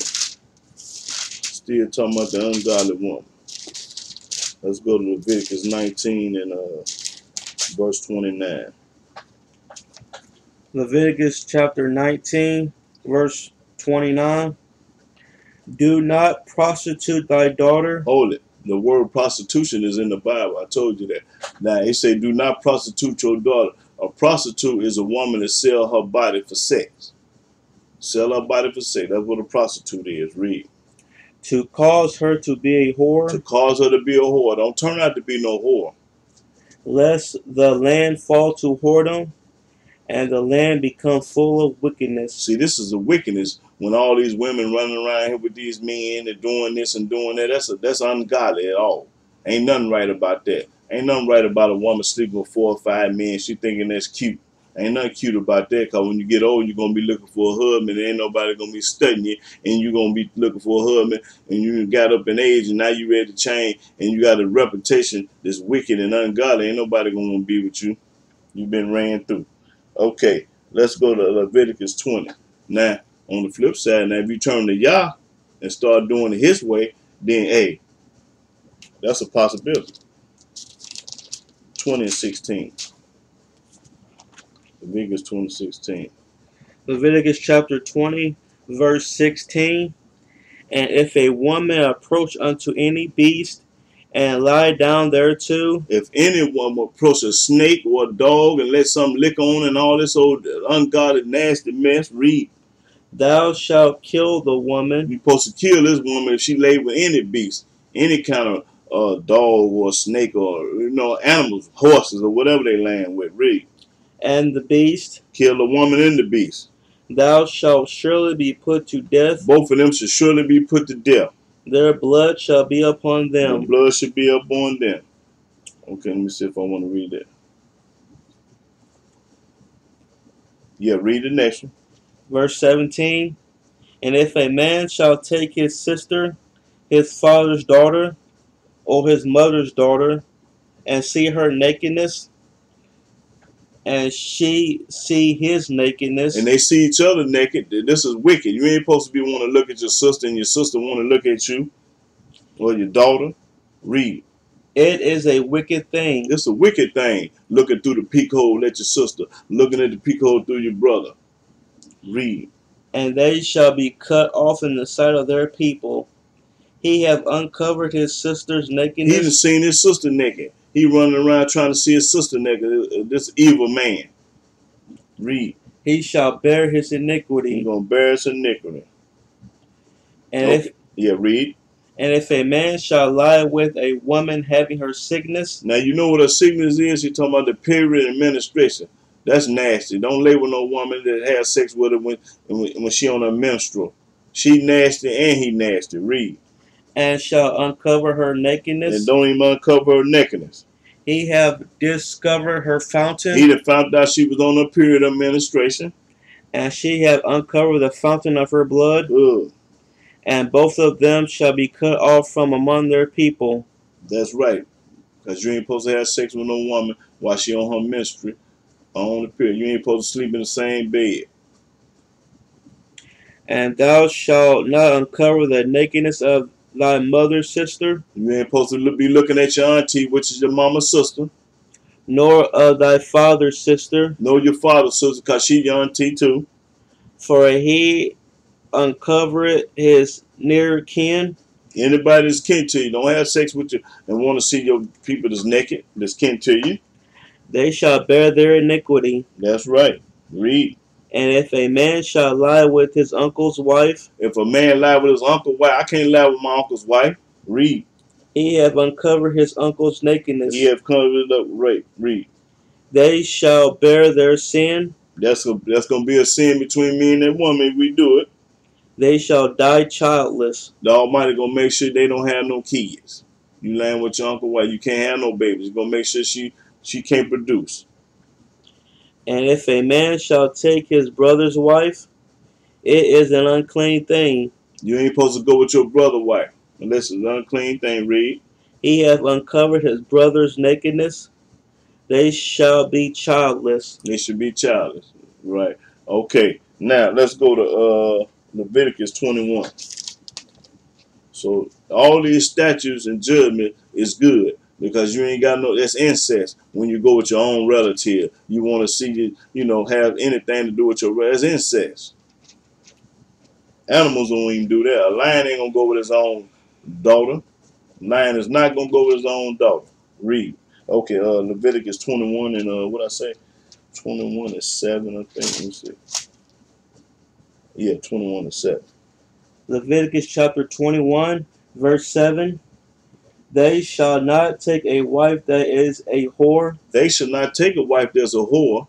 Still talking about the ungodly woman. Let's go to Leviticus 19 and verse 29. Leviticus chapter 19, verse 29. Do not prostitute thy daughter. Hold it. The word prostitution is in the Bible. I told you that. Now, it say, do not prostitute your daughter. A prostitute is a woman that sell her body for sex. Sell her body for sex. That's what a prostitute is. Read. To cause her to be a whore. To cause her to be a whore. Don't turn out to be no whore. Lest the land fall to whoredom, and the land become full of wickedness. See, this is the wickedness when all these women running around here with these men and doing this and doing that. That's ungodly at all. Ain't nothing right about that. Ain't nothing right about a woman sleeping with 4 or 5 men. She thinking that's cute. Ain't nothing cute about that, because when you get old, you're going to be looking for a husband. Ain't nobody going to be studying you, and you're going to be looking for a husband, and you got up in age, and now you ready to change, and you got a reputation that's wicked and ungodly. Ain't nobody going to be with you. You've been ran through. Okay, let's go to Leviticus 20. Now, on the flip side, now if you turn to Yah and start doing it his way, then, hey, that's a possibility. 20 and 16. Leviticus 20:16. Leviticus chapter 20, verse 16. And if a woman approach unto any beast, and lie down thereto. If anyone will approach a snake or a dog and let something lick on and all this old ungodly, nasty mess, read. Thou shalt kill the woman. You're supposed to kill this woman if she lay with any beast, any kind of dog or snake or, animals, horses or whatever they land with. Read. And the beast. Kill the woman and the beast. Thou shalt surely be put to death. Both of them should surely be put to death. Their blood shall be upon them. The blood should be upon them. Okay, let me see if I want to read that. Yeah, read the next one. Verse 17. And if a man shall take his sister, his father's daughter, or his mother's daughter, and see her nakedness, and she see his nakedness. And they see each other naked. This is wicked. You ain't supposed to be want to look at your sister and your sister want to look at you or your daughter. Read. It is a wicked thing. It's a wicked thing. Looking through the peek hole at your sister. Looking at the peek hole through your brother. Read. And they shall be cut off in the sight of their people, He have uncovered his sister's He done nakedness. seen his sister naked. He running around trying to see his sister naked. This evil man. Read. He shall bear his He's iniquity. gonna bear his iniquity. And Okay. if Yeah, read. and if a man shall lie with a woman having her sickness, Now you know what a sickness is? You're talking about the period and menstruation. That's nasty. Don't lay with no woman that has sex with her when she on her menstrual. She nasty and he nasty. Read. and shall uncover her And nakedness, don't even uncover her nakedness. he have discovered her He fountain, done found out she was on a period of menstruation. and she have uncovered the fountain of her blood, Ugh. and both of them shall be cut off from among their people. That's right. Because you ain't supposed to have sex with no woman while she on her menstrual or on the period. You ain't supposed to sleep in the same bed. And thou shalt not uncover the nakedness of thy mother's sister, You ain't supposed to be looking at your auntie, which is your mama's sister. nor of thy father's sister, Know your father's sister, because she your auntie too. for he uncovereth his near kin. Anybody that's kin to you, don't have sex with you and want to see your people that's naked, that's kin to you. They shall bear their iniquity. That's right. Read. And if a man shall lie with his uncle's wife, If a man lie with his uncle, why I can't lie with my uncle's wife? Read. he have uncovered his uncle's He nakedness. have covered up rape. Read. They shall bear their sin. That's gonna be a sin between me and that woman if we do it. They shall die childless. The Almighty gonna make sure they don't have no kids. You lying with your uncle, why you can't have no babies? He's gonna make sure she can't produce. And if a man shall take his brother's wife, it is an unclean thing. You ain't supposed to go with your brother's wife unless it's an unclean thing. Read. He hath uncovered his brother's nakedness. They shall be childless. They should be childish. Right. Okay. Now let's go to Leviticus 21. So all these statutes and judgment is good because you ain't got no. That's incest. When you go with your own relative, you want to see have anything to do with your. That's incest. Animals don't even do that. A lion ain't gonna go with his own daughter. Lion is not gonna go with his own daughter. Read. Okay. Leviticus 21 and what I say. 21 is 7, I think. Let me see. Yeah, 21 is 7. Leviticus chapter 21, verse 7. They shall not take a wife that is a whore. They should not take a wife that's a whore.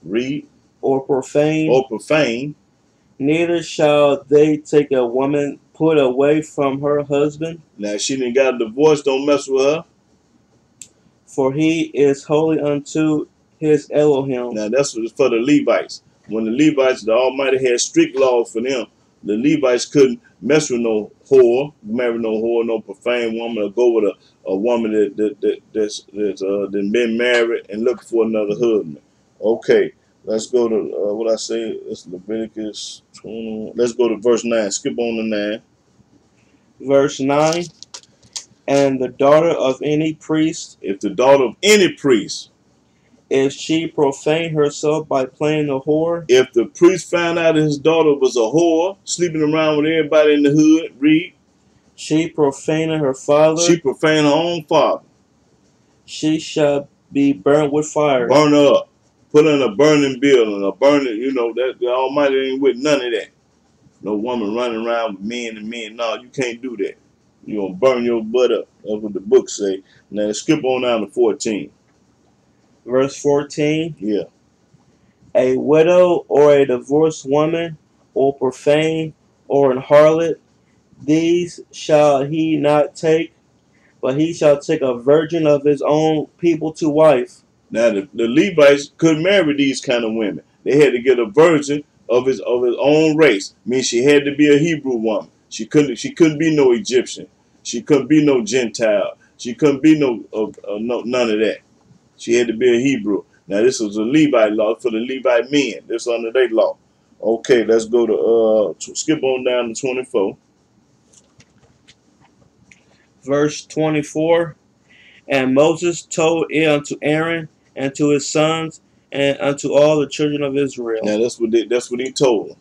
Read. Or profane. Or profane. Neither shall they take a woman put away from her husband. Now, if she didn't got a divorce, don't mess with her. For he is holy unto his Elohim. Now, that's for the Levites. When the Levites, the Almighty had strict laws for them. The Levites couldn't mess with no whore, marry no whore, no profane woman, or go with a woman that's been married and looking for another husband. Okay, let's go to what I say. It's Leviticus 21. Let's go to verse 9. Skip on to 9. Verse 9. And the daughter of any priest, if the daughter of any priest, if she profane herself by playing a whore, if the priest found out his daughter was a whore, sleeping around with everybody in the hood, read. She profaned her father. She profaned her own father. She shall be burnt with fire. Burn her up. Put her in a burning building. A burning, that the Almighty ain't with none of that. No woman running around with men and men. No, you can't do that. You're going to burn your butt up. That's what the book say. Now, let's skip on down to 14. Verse 14. Yeah. A widow or a divorced woman, or profane, or an harlot, these shall he not take, but he shall take a virgin of his own people to wife. Now, the Levites couldn't marry these kind of women. They had to get a virgin of his own race. Means she had to be a Hebrew woman. She couldn't be no Egyptian. She couldn't be no Gentile. She couldn't be none of that. She had to be a Hebrew. Now this was a Levite law for the Levite men. This under their law. Okay, let's go to skip on down to 24. Verse 24. And Moses told it unto Aaron and to his sons and unto all the children of Israel. Now that's what he told them.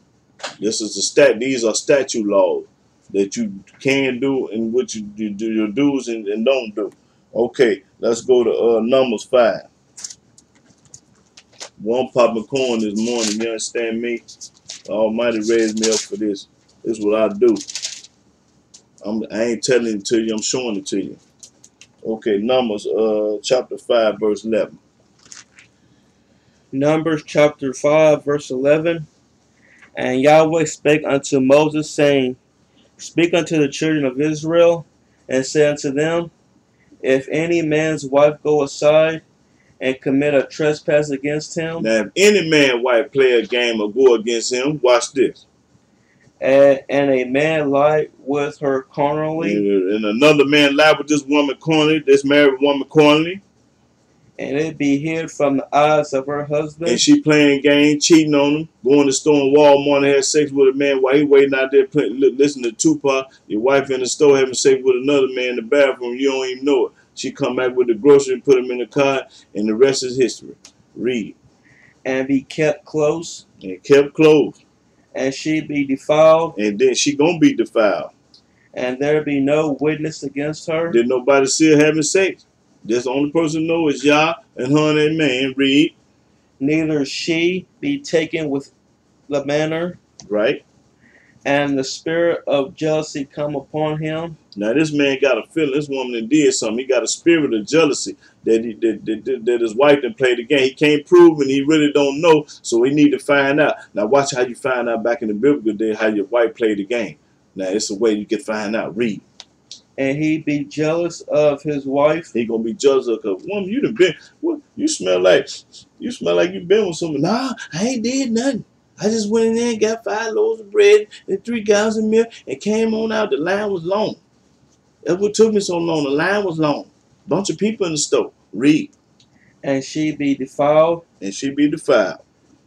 This is these are statute laws. that you can do and what you do your do's and don't do. Okay, let's go to Numbers 5. One popping corn this morning, you understand me? Almighty raised me up for this. This is what I do. I ain't telling it to you, I'm showing it to you. Okay, Numbers chapter 5, verse 11. Numbers chapter 5, verse 11. And Yahweh spake unto Moses, saying, Speak unto the children of Israel, and say unto them, If any man's wife go aside and commit a trespass against him, Now, if any man wife play a game or go against him, watch this. and a man lie with her carnally, And another man lie with this woman carnally, this married woman carnally, and it be hid from the eyes of her husband, and she playing game, cheating on him, going to store in Walmart and have sex with a man while he waiting out there listening to Tupac. Your wife in the store having sex with another man in the bathroom, you don't even know it. She come back with the grocery and put him in the car, and the rest is history. Read. and be kept close, And kept close. and she be defiled, And then she gonna be defiled. and there be no witness against her. Did nobody see her having sex? Just the only person know is Yah and her and that man. Read. Neither she be taken with the manner, Right. and the spirit of jealousy come upon him. Now this man got a feeling this woman that did something. He got a spirit of jealousy that his wife done played the game. He can't prove and he really don't know, so he need to find out. Now watch how you find out back in the biblical day how your wife played the game. Now it's a way you can find out. Read. And he be jealous of his wife. He gonna be jealous of her. Woman, you done been what? You smell like you been with someone. Nah, I ain't did nothing. I just went in there and got 5 loaves of bread and 3 gallons of milk and came on out. The line was long. That's what took me so long. The line was long. Bunch of people in the store. Read. And she be defiled, And she be defiled.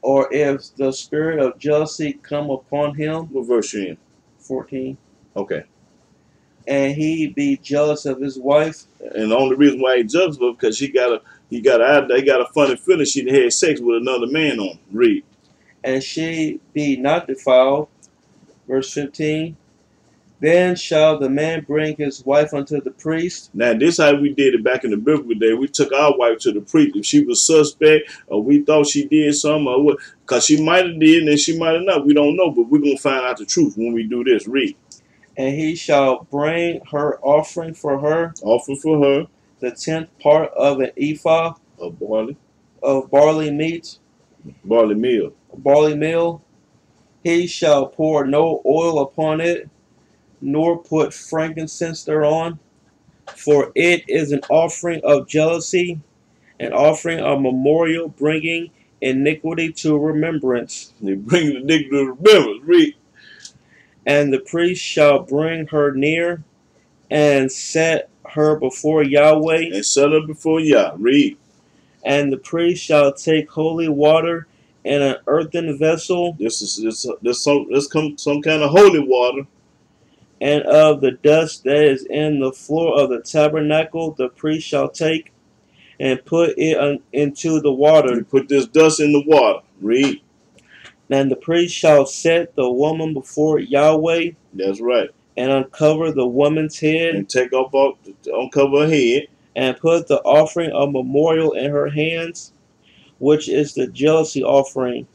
or if the spirit of jealousy come upon him. What verse you in? 14. Okay. And he be jealous of his wife. And the only reason why he jealous of her because he got a funny feeling she had sex with another man on. Read. And she be not defiled. Verse 15. Then shall the man bring his wife unto the priest. Now, this how we did it back in the biblical day. We took our wife to the priest. If she was suspect or we thought she did something or what, because she might have did and she might have not. We don't know, but we're going to find out the truth when we do this. Read. And he shall bring her offering for her. Offering for her. The 10th part of an ephah. Of barley. Of barley meat. Barley meal. Barley meal. He shall pour no oil upon it, nor put frankincense thereon, for it is an offering of jealousy, an offering of memorial, bringing iniquity to remembrance. They bring the iniquity to remembrance. Read. And the priest shall bring her near, and set her before Yahweh. And set her before Yah. Read. And the priest shall take holy water in an earthen vessel. This some kind of holy water. And of the dust that is in the floor of the tabernacle, the priest shall take and put it into the water. You put this dust in the water. Read. And the priest shall set the woman before Yahweh. That's right. And uncover the woman's head. And take off uncover her head. And put the offering of memorial in her hands, which is the jealousy offering.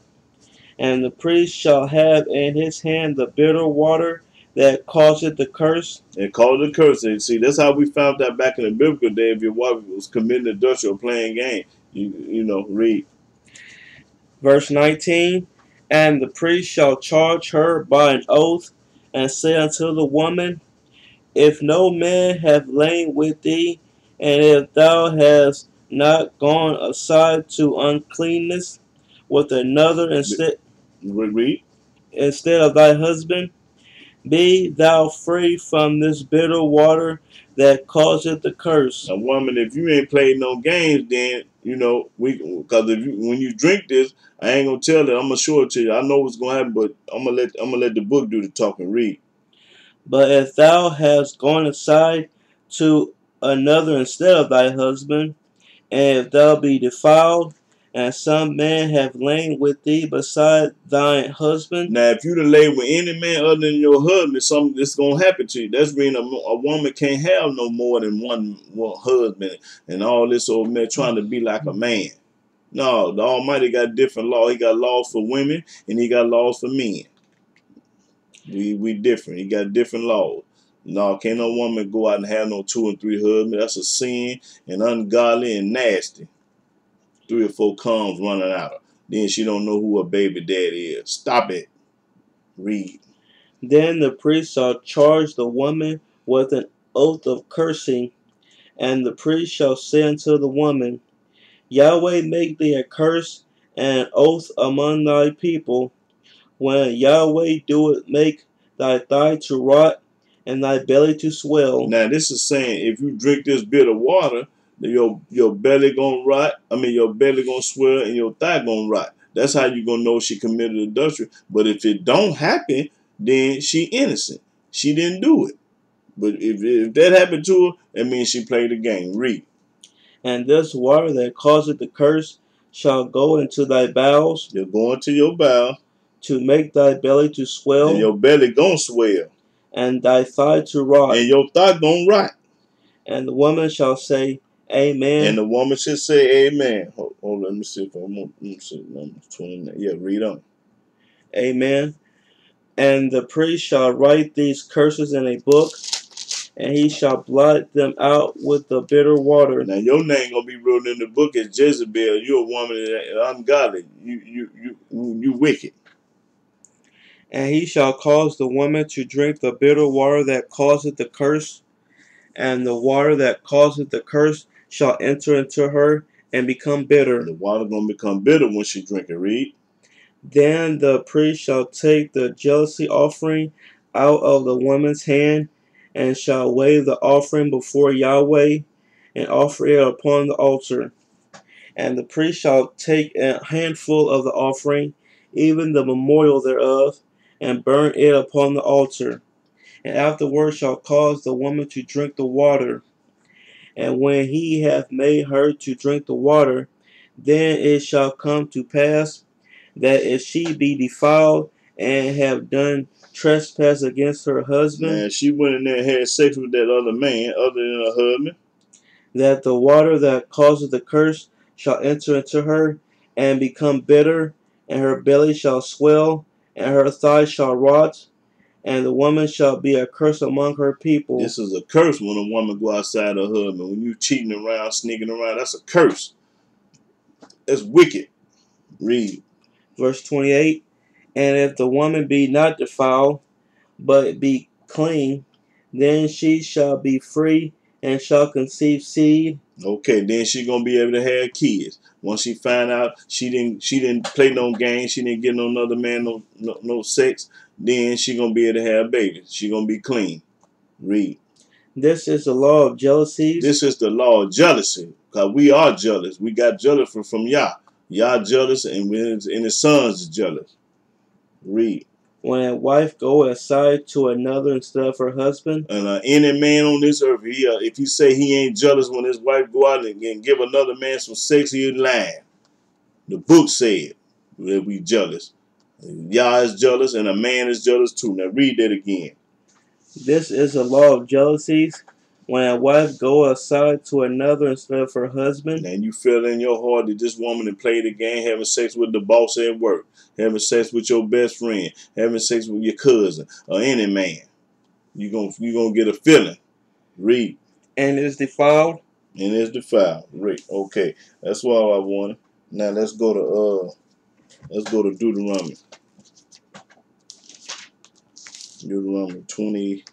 And the priest shall have in his hand the bitter water that causeth the curse. And call it a curse. And see, that's how we found out back in the biblical day. If your wife was committing adultery or playing game, you know, read. Verse 19. And the priest shall charge her by an oath, and say unto the woman, If no man have lain with thee, and if thou hast not gone aside to uncleanness with another instead of thy husband, be thou free from this bitter water that causeth the curse. A woman, if you ain't played no games, then you know because when you drink this, I ain't gonna tell it. I'm gonna show it to you. I know what's gonna happen, but I'm gonna let the book do the talking. Read. But if thou hast gone aside to another instead of thy husband, and if thou be defiled, And some man have lain with thee beside thine husband. Now, if you done lay with any man other than your husband, something that's gonna happen to you. That's mean a woman can't have no more than one husband, and all this old man trying to be like a man. No, the Almighty got different law. He got laws for women and he got laws for men. We different. He got different laws. No, can't no woman go out and have no 2 and 3 husbands. That's a sin and ungodly and nasty. 3 or 4 comes running out of. Then she don't know who her baby daddy is. Stop it. Read. Then the priest shall charge the woman with an oath of cursing, and the priest shall say unto the woman, Yahweh make thee a curse and an oath among thy people, when Yahweh doeth make thy thigh to rot and thy belly to swell. Now this is saying if you drink this bitter water, your belly gonna rot. I mean your belly gonna swell and your thigh gonna rot. That's how you gonna know she committed adultery. But if it don't happen, then she innocent. She didn't do it. But if that happened to her, that means she played the game. Read. And this water that causeth the curse shall go into thy bowels. You're going to your bowel. To make thy belly to swell. And your belly gonna swell. And thy thigh to rot. And your thigh gonna rot. And the woman shall say, Amen. And the woman should say, Amen. Hold on, let me see if I'm let me see, number 29. Yeah, read on. Amen. And the priest shall write these curses in a book, and he shall blot them out with the bitter water. Now your name gonna be written in the book as Jezebel. You're a woman that ungodly. You wicked. And he shall cause the woman to drink the bitter water that causeth the curse, and the water that causeth the curse shall enter into her and become bitter. The water gonna become bitter when she drink it. Read. Then the priest shall take the jealousy offering out of the woman's hand, and shall wave the offering before Yahweh, and offer it upon the altar. And the priest shall take a handful of the offering, even the memorial thereof, and burn it upon the altar. And afterward shall cause the woman to drink the water. And when he hath made her to drink the water, then it shall come to pass that if she be defiled and have done trespass against her husband, man, she went in there and had sex with that other man other than her husband, that the water that causeth the curse shall enter into her and become bitter, and her belly shall swell, and her thighs shall rot, and the woman shall be a curse among her people. This is a curse when a woman go outside her husband. When you cheating around, sneaking around, that's a curse. That's wicked. Read. Verse 28, and if the woman be not defiled, but be clean, then she shall be free and shall conceive seed. Okay, then she gonna be able to have kids. Once she find out she didn't play no games, she didn't get no other man no sex, then she gonna be able to have babies. She gonna be clean. Read. This is the law of jealousies. This is the law of jealousy. Because we are jealous. We got jealous from Yah. Yah jealous and his sons is jealous. Read. When a wife go aside to another instead of her husband. And any man on this earth, if he say he ain't jealous when his wife go out and give another man some sex, he lying. The book said that we jealous. Yah is jealous and a man is jealous too. Now read that again. This is the law of jealousies. When a wife go aside to another instead of her husband. And you feel in your heart that this woman that played the game, having sex with the boss at work, having sex with your best friend, having sex with your cousin, or any man, you gonna get a feeling. Read. And is defiled. And is defiled. Read. Okay, that's all I wanted. Now let's go to Deuteronomy. Deuteronomy 22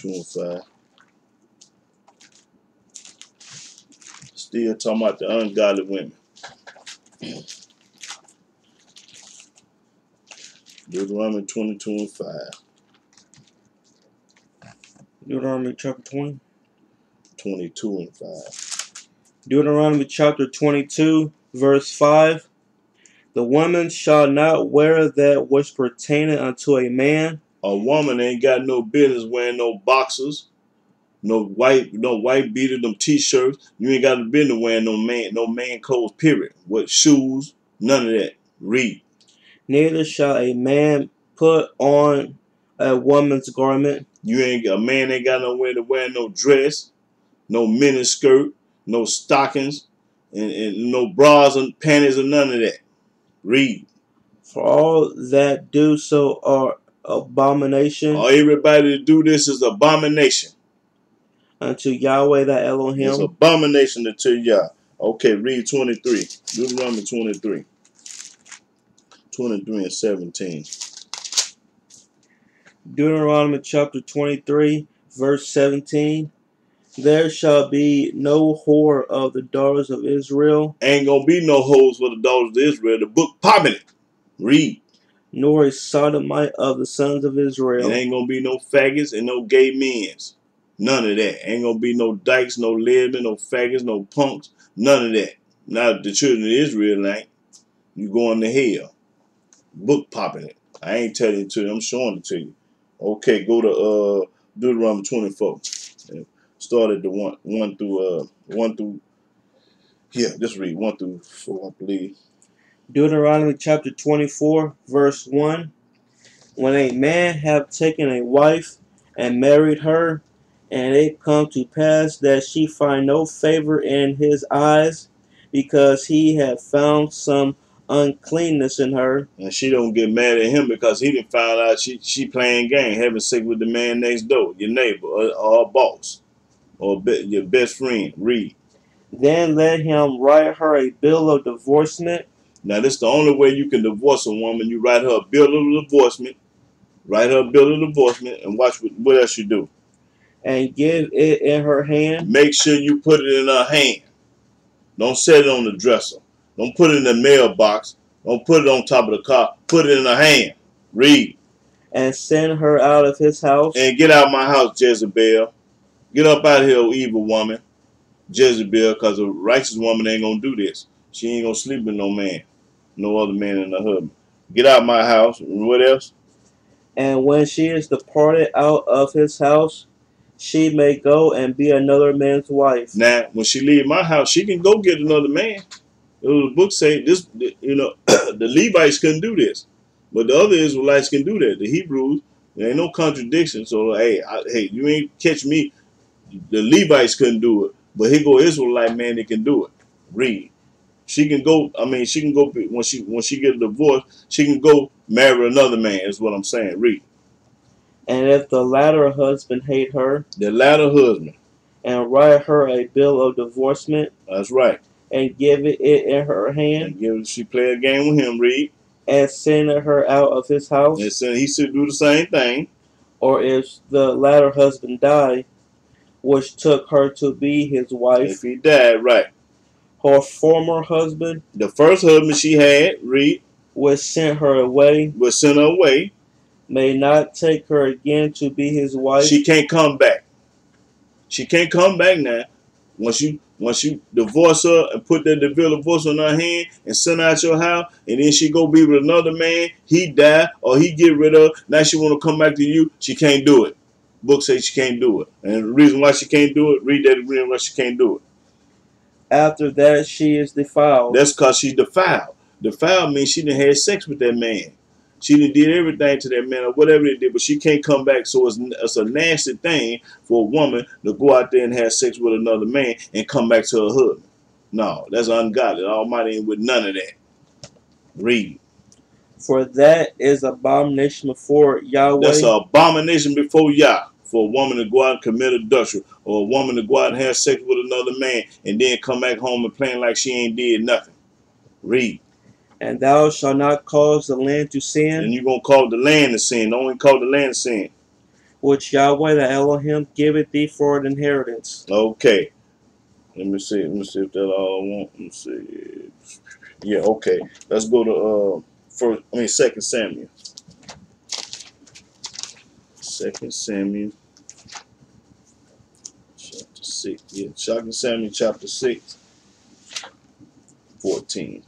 and 5. Still talking about the ungodly women. Deuteronomy 22 and 5. Deuteronomy chapter 20. 22 and 5. Deuteronomy chapter 22, verse 5. The woman shall not wear that which pertaineth unto a man. A woman ain't got no business wearing no boxers, no white beater, them t-shirts. You ain't got to be to wearing no man clothes, period. What shoes? None of that. Read. Neither shall a man put on a woman's garment. A man ain't got nowhere to wear no dress, no mini skirt, no stockings, and no bras and panties or none of that. Read. For all that do so are abomination Everybody to do this is abomination. unto Yahweh thy It's Elohim. abomination to Yah. Okay, read 23. Deuteronomy 23. 23 and 17. Deuteronomy chapter 23, verse 17. There shall be no whore of the daughters of Israel, Ain't gonna be no hoes for the daughters of Israel. The book popping it. Read. nor a sodomite of the sons of It Israel. ain't gonna be no faggots and no gay men's. None of that. Ain't gonna be no dykes, no lesbians, no faggots, no punks. None of that. Now the children of Israel ain't. You going to hell. Book popping it. I ain't telling it to you. I'm showing it to you. Okay, go to Deuteronomy 24. Start at the one through just read 1 through 4, I believe. Deuteronomy chapter 24, verse 1. When a man have taken a wife and married her, and it come to pass that she find no favor in his eyes, because he have found some uncleanness in her, And she don't get mad at him because he didn't find out she playing game, having sex with the man next door, your neighbor, or a boss, or your best friend. Read. then let him write her a bill of divorcement. Now, this is the only way you can divorce a woman. You write her a bill of divorcement, and watch what else you do. And give it in her hand. Make sure you put it in her hand. Don't set it on the dresser. Don't put it in the mailbox. Don't put it on top of the car. Put it in her hand. Read. And send her out of his house. And get out of my house, Jezebel. Get up out of here, evil woman. Jezebel, because a righteous woman ain't going to do this. She ain't going to sleep with no man. No other man than her husband. Get out of my house. What else? And when she is departed out of his house, she may go and be another man's wife. Now, when she leave my house, she can go get another man. The book say this, the Levites couldn't do this, but the other Israelites can do that. The Hebrews, there ain't no contradiction. So, hey, you ain't catch me. The Levites couldn't do it, but here go Israelite man that can do it. Read. She can go. I mean, she can go when she get a divorce. She can go marry another man. Is what I'm saying. Read. And if the latter husband hate her, The latter husband. And write her a bill of divorcement. That's right. And give it in her hand. And she play a game with him. Read. And send her out of his house. And he should do the same thing. Or if the latter husband die, which took her to be his wife. If he died, right. Her former husband. The first husband she had, read. Was sent her away. May not take her again to be his wife. She can't come back. She can't come back now. Once you divorce her and put that divorce on her hand and send her out your house, and then she go be with another man, he die or he get rid of her, now she want to come back to you, she can't do it. Book says she can't do it. And the reason why she can't do it, read that reason why she can't do it. After that she is defiled. That's because she's defiled. Defiled means she done had sex with that man. She done did everything to that man or whatever they did, but she can't come back. So it's a nasty thing for a woman to go out there and have sex with another man and come back to her husband. No, that's ungodly. The Almighty ain't with none of that. Read. For that is abomination before Yahweh. That's an abomination before Yah. For a woman to go out and commit adultery, or a woman to go out and have sex with another man and then come back home and playing like she ain't did nothing. Read. And thou shalt not cause the land to sin. And you're going to call the land to sin. Don't even call the land to sin. Which Yahweh the Elohim giveth thee for an inheritance. Okay. Let me see if that's all I want. Let me see. Yeah, okay. Let's go to 2 Samuel. 2 Samuel chapter 6. Yeah, 2 Samuel chapter 6, 14.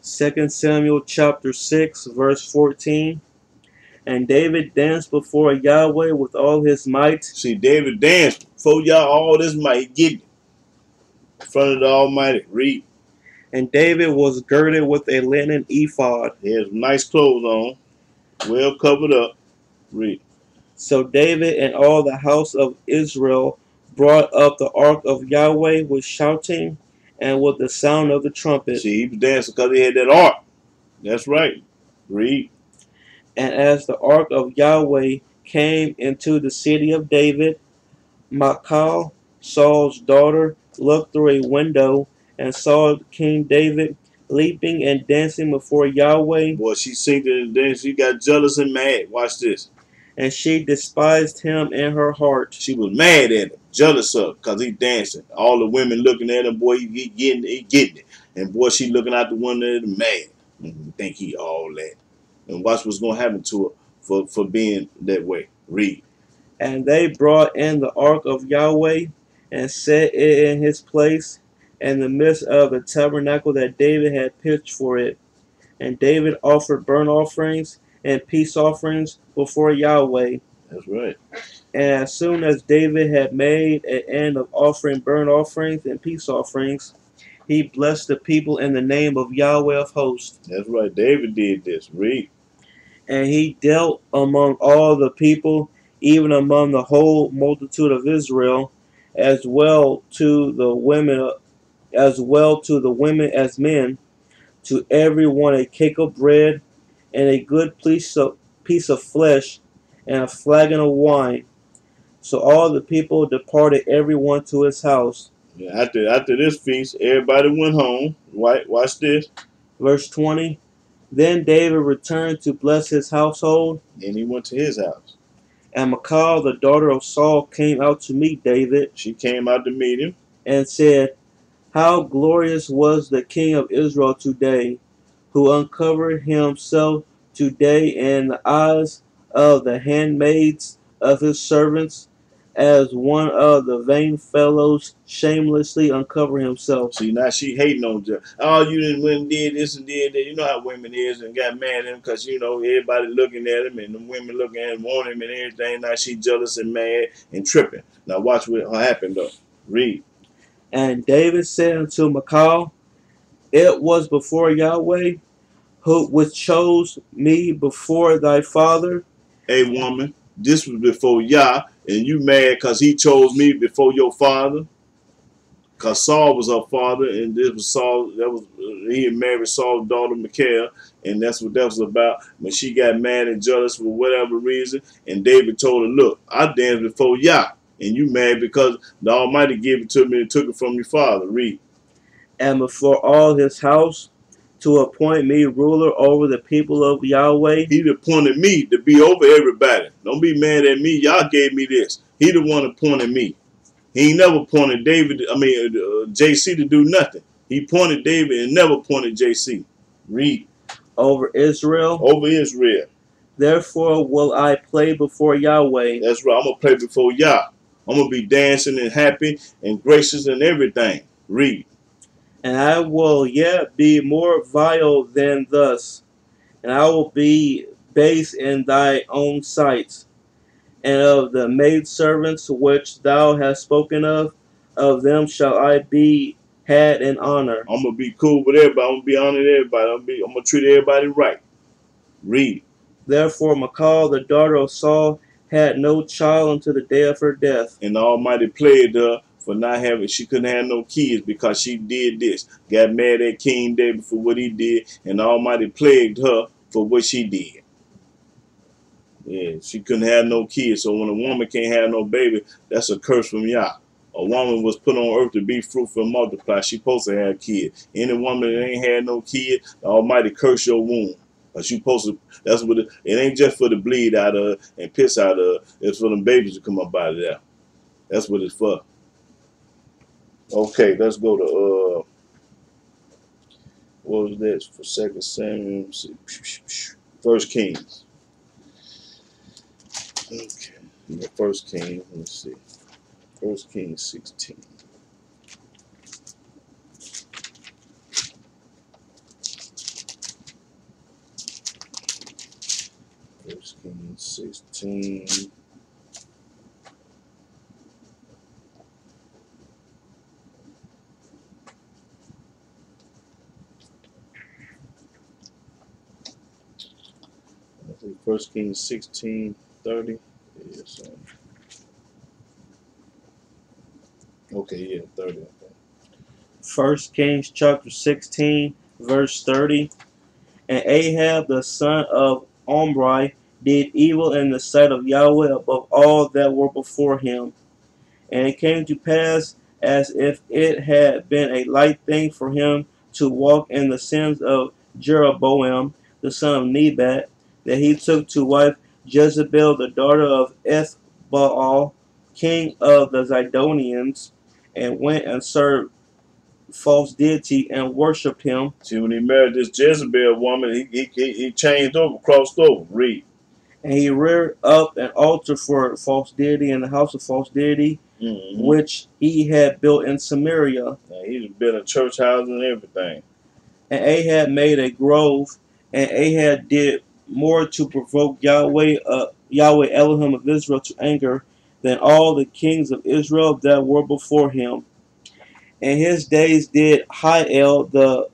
2 Samuel chapter 6, verse 14. And David danced before Yahweh with all his might. See, David danced before y'all all this might get in front of the Almighty. Read. And David was girded with a linen ephod. He had some nice clothes on, well covered up. Read. So David and all the house of Israel brought up the ark of Yahweh with shouting and with the sound of the trumpet. See, he was dancing because he had that ark. That's right. Read. And as the ark of Yahweh came into the city of David, Michal, Saul's daughter, looked through a window and saw King David leaping and dancing before Yahweh. Boy, she seen it and then she got jealous and mad. Watch this. And she despised him in her heart. She was mad at him, jealous of him, because he dancing. All the women looking at him, boy, he getting it. And boy, she looking out the window and mad. And think he all that. And watch what's going to happen to her for being that way. Read. And they brought in the ark of Yahweh and set it in his place in the midst of the tabernacle that David had pitched for it. And David offered burnt offerings and peace offerings before Yahweh. That's right. And as soon as David had made an end of offering burnt offerings and peace offerings, he blessed the people in the name of Yahweh of hosts. That's right. David did this. Read. And he dealt among all the people, even among the whole multitude of Israel, as well to the women as men, to every one a cake of bread, and a good piece of flesh, and a flagon of wine. So all the people departed, every one to his house. Yeah, after this feast, everybody went home. Right? Watch this. Verse 20. Then David returned to bless his household. And he went to his house. And Michal, the daughter of Saul, came out to meet David. She came out to meet him. And said, How glorious was the king of Israel today, who uncovered himself today in the eyes of the handmaids of his servants, as one of the vain fellows shamelessly uncover himself. See, now she hating on Joe. Oh, you didn't went and did this and did that. You know how women is and got mad at him because, you know, everybody looking at him and the women looking at him, want him and everything. Now she jealous and mad and tripping. Now watch what happened though. Read. And David said unto Michal, It was before Yahweh, which chose me before thy father. Hey woman, this was before Yah, and you mad because he chose me before your father? Because Saul was her father, and this was Saul. That was he had married Saul's daughter Michal, and that's what that was about. When she got mad and jealous for whatever reason, and David told her, "Look, I danced before Yah, and you mad because the Almighty gave it to me and took it from your father." Read. And before all his house, to appoint me ruler over the people of Yahweh. He appointed me to be over everybody. Don't be mad at me. Y'all gave me this. He the one appointed me. He ain't never pointed JC to do nothing. He pointed David and never pointed JC. Read. Over Israel. Over Israel. Therefore will I play before Yahweh. That's right. I'm going to play before Yah. I'm going to be dancing and happy and gracious and everything. Read. And I will yet be more vile than thus. And I will be base in thy own sight. And of the maidservants which thou hast spoken of them shall I be had in honor. I'm going to be cool with everybody. I'm going to be honoring everybody. I'm going to treat everybody right. Read. Therefore Michal, the daughter of Saul, had no child until the day of her death. And the Almighty plagued her for not having, she couldn't have no kids because she did this. Got mad at King David for what he did, and the Almighty plagued her for what she did. Yeah, she couldn't have no kids. So when a woman can't have no baby, that's a curse from Yah. A woman was put on earth to be fruitful and multiply. She supposed to have kids. Any woman that ain't had no kid, the Almighty curse your womb. Cause you supposed to. That's what it ain't just for the bleed out of and piss out of. It's for them babies to come up out of there. That's what it's for. Okay, let's go to what was that for 2 Samuel? Let's see. 1 Kings. Okay, 1 Kings. Let's see. 1 Kings 16. 1 Kings 16. I think 1 Kings 16:30. Yes. Okay, yeah, 30. Okay. 1 Kings chapter 16, verse 30. And Ahab the son of Omri did evil in the sight of Yahweh above all that were before him. And it came to pass, as if it had been a light thing for him to walk in the sins of Jeroboam the son of Nebat, that he took to wife Jezebel the daughter of Ethbaal, king of the Zidonians, and went and served false deity and worshipped him. See, when he married this Jezebel woman, he changed over, crossed over. Read. And he reared up an altar for false deity in the house of false deity, which he had built in Samaria. And he's built a church house and everything. And Ahab made a grove, and Ahab did more to provoke Yahweh Elohim of Israel to anger than all the kings of Israel that were before him. In his days did Hiel the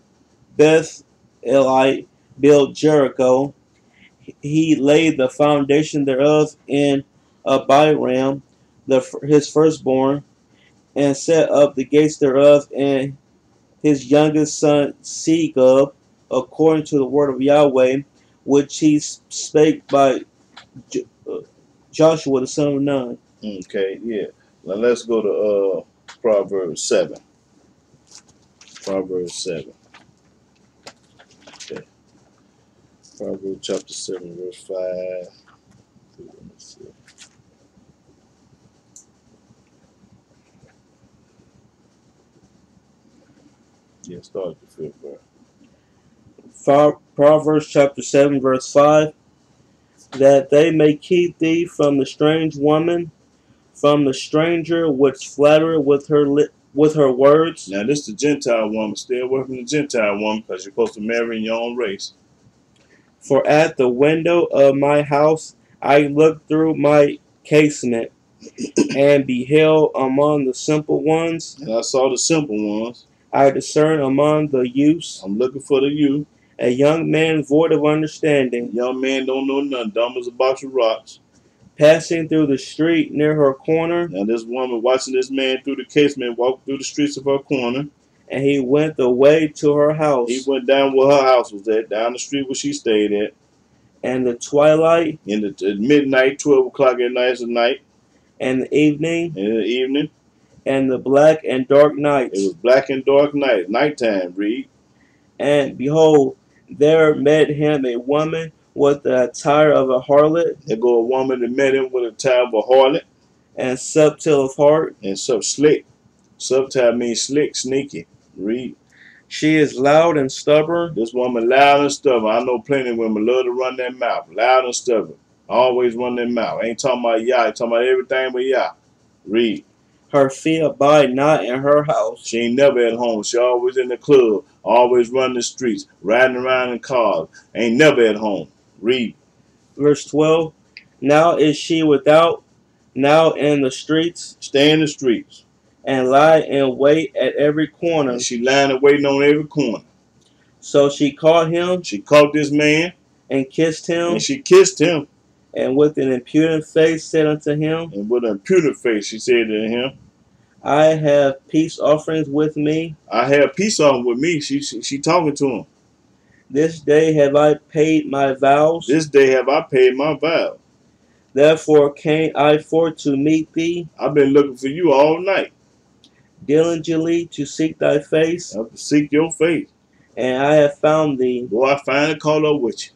Bethelite build Jericho. He laid the foundation thereof in Abiram, his firstborn, and set up the gates thereof, and his youngest son Segub, according to the word of Yahweh, which he spake by Joshua the son of Nun. Okay, yeah. Now let's go to Proverbs 7. Proverbs 7. Okay. Proverbs chapter 7, verse 5. Let's see. Yeah, start at the 5th verse. Proverbs chapter 7, verse 5. That they may keep thee from the strange woman, from the stranger which flattereth with her words. Now this is the Gentile woman. Stay away from the Gentile woman, because you're supposed to marry in your own race. For at the window of my house I looked through my casement, and beheld among the simple ones. And I saw the simple ones. I discerned among the youths. I'm looking for the youth. A young man void of understanding. A young man don't know nothing, dumb as a box of rocks. Passing through the street near her corner. Now this woman watching this man through the casement walk through the streets of her corner. And he went away to her house. He went down where her house was at, down the street where she stayed at. And the twilight. In the midnight, 12 o'clock at night is the night. And the evening. In the evening. And the black and dark nights. It was black and dark night. Nighttime, read. And behold, there met him a woman with the attire of a harlot. There go a woman that met him with the attire of a harlot. And subtle of heart. And slick. Subtile means slick, sneaky. Read. She is loud and stubborn. This woman loud and stubborn. I know plenty of women love to run their mouth. Loud and stubborn. Always run their mouth. Ain't talking about Yah. Ain't talking about everything but Yah. Read. Her feet abide not in her house. She ain't never at home. She always in the club. Always running the streets. Riding around in cars. Ain't never at home. Read. Verse 12. Now is she without, now in the streets. Stay in the streets. And lie in wait at every corner. And she lying and waiting on every corner. So she caught him. She caught this man. And kissed him. And she kissed him. And with an impudent face said unto him. And with an impudent face she said to him. I have peace offerings with me. I have peace offering with me. She talking to him. This day have I paid my vows. This day have I paid my vow. Therefore came I forth to meet thee. I've been looking for you all night. Diligently to seek thy face. I have to seek your face. And I have found thee. Boy, I finally caught up with you.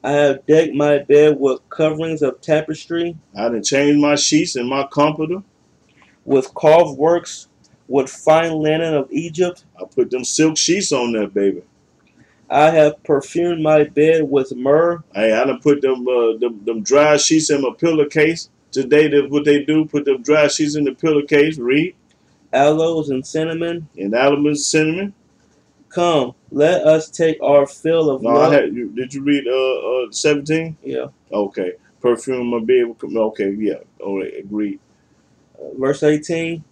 I have decked my bed with coverings of tapestry. I done changed my sheets and my comforter. With carved works, with fine linen of Egypt. I put them silk sheets on there, baby. I have perfumed my bed with myrrh. Hey, I done put them dry sheets in my pillowcase. Today, that's what they do. Put them dry sheets in the pillowcase. Read. Aloes and cinnamon. And aloes and cinnamon. Come, let us take our fill of no, did you read 17? Yeah. Okay. Perfume my bed. Okay, yeah. All right, agreed. Verse 18,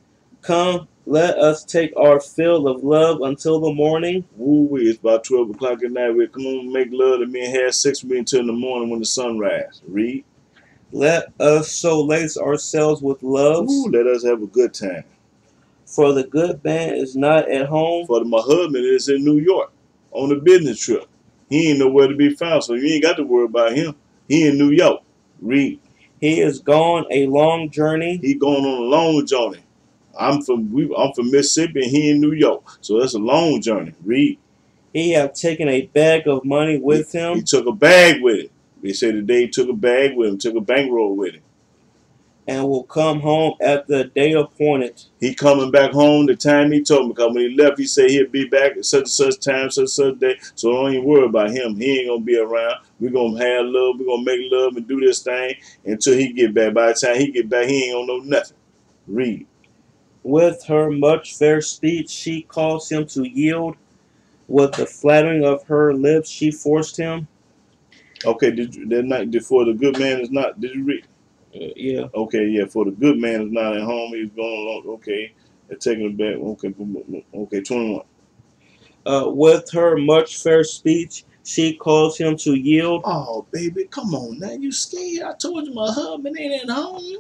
come, let us take our fill of love until the morning. Woo, it's about 12 o'clock at night. We come on, make love to me and have sex with me until in the morning when the sun rises. Read. Let us so lace ourselves with loves. Ooh, let us have a good time. For the good man is not at home. For my husband is in New York on a business trip. He ain't nowhere to be found, so you ain't got to worry about him. He in New York. Read. He is gone a long journey. He going on a long journey. I'm from Mississippi and he in New York, so that's a long journey. Read. He have taken a bag of money with him. He took a bag with him. They say today he took a bag with him, took a bankroll with him. And will come home at the day appointed. He coming back home the time he told me, because when he left, he said he'd be back at such and such time, such and such day. So don't even worry about him. He ain't gonna be around. We're gonna have love, we're gonna make love and do this thing until he get back. By the time he get back, he ain't gonna know nothing. Read. With her much fair speech she caused him to yield. With the flattering of her lips she forced him. Okay, did you, that night before the good man is not, did you read? Yeah. Okay, yeah, for the good man is not at home, he's going along. Okay, they're taking it back. Okay, 21. With her much fair speech she caused him to yield. Oh, baby, come on now. You scared? I told you my husband ain't at home.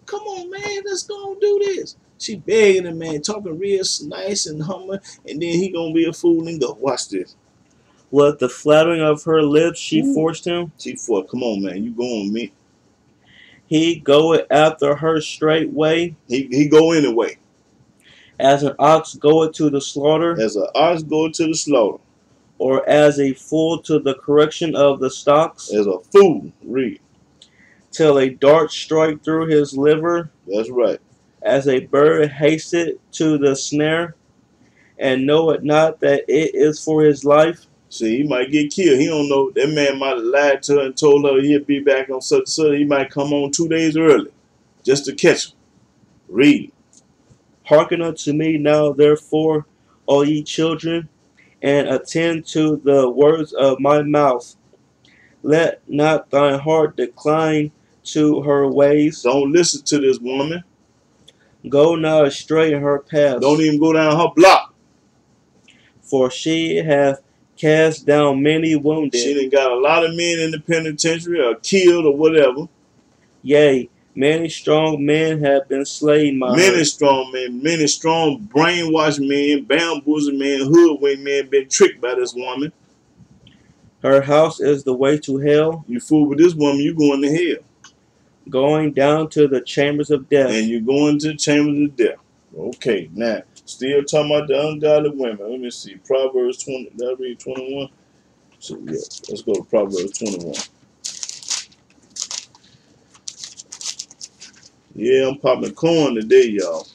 Come on, man. Let's go and do this. She begging him, man, talking real nice and humble, and then he gonna be a fool and go. Watch this. With the flattering of her lips she forced him. She forced. Come on, man. You go on me. He goeth after her straightway. He go anyway. As an ox goeth to the slaughter. As an ox go to the slaughter. Or as a fool to the correction of the stocks. As a fool. Read. Till a dart strike through his liver. That's right. As a bird hasted to the snare, and know it not that it is for his life. See, he might get killed. He don't know. That man might have lied to her and told her he'd be back on such and such. He might come on 2 days early just to catch him. Read. Hearken unto me now, therefore, all ye children, and attend to the words of my mouth. Let not thine heart decline to her ways. Don't listen to this woman. Go not astray in her paths. Don't even go down her block. For she hath cast down many wounded. She done got a lot of men in the penitentiary or killed or whatever. Yea, many strong men have been slain by Many her. strong men, many strong brainwashed men, bamboozled men, hoodwinked men been tricked by this woman. Her house is the way to hell. You fool with this woman, you going to hell. Going down to the chambers of death. And you going to the chambers of death. Okay, now, still talking about the ungodly women. Let me see. Proverbs 20, did I read 21? So, yeah, let's go to Proverbs 21. Yeah, I'm popping corn today, y'all.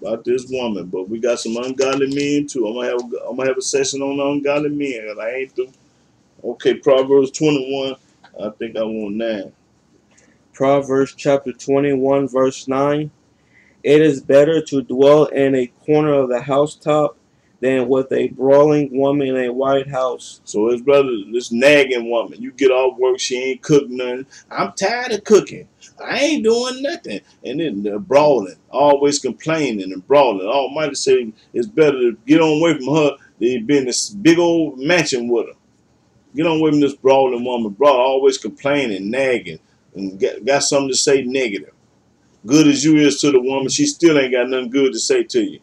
About this woman, but we got some ungodly men too. I'm gonna have a session on ungodly men, and I ain't through. Okay, Proverbs 21. I think I want 9. Proverbs chapter 21, verse 9. It is better to dwell in a corner of the housetop than with a brawling woman in a white house. So his brother, this nagging woman, you get off work, she ain't cook nothing. I'm tired of cooking. I ain't doing nothing. And then they're brawling, always complaining and brawling. Almighty say it's better to get on away from her than be in this big old mansion with her. Get on away from this brawling woman, always complaining, nagging, and got something to say negative. Good as you is to the woman, she still ain't got nothing good to say to you.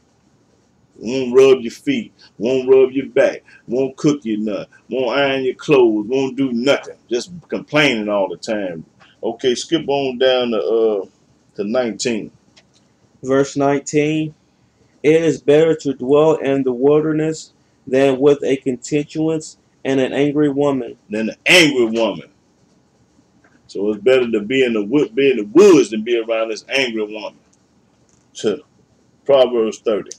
Won't rub your feet, won't rub your back, won't cook you nothing, won't iron your clothes, won't do nothing. Just complaining all the time. Okay, skip on down to 19. Verse 19. It is better to dwell in the wilderness than with a contentious and an angry woman. Than an angry woman. So it's better to be in the woods than be around this angry woman. To Proverbs 30.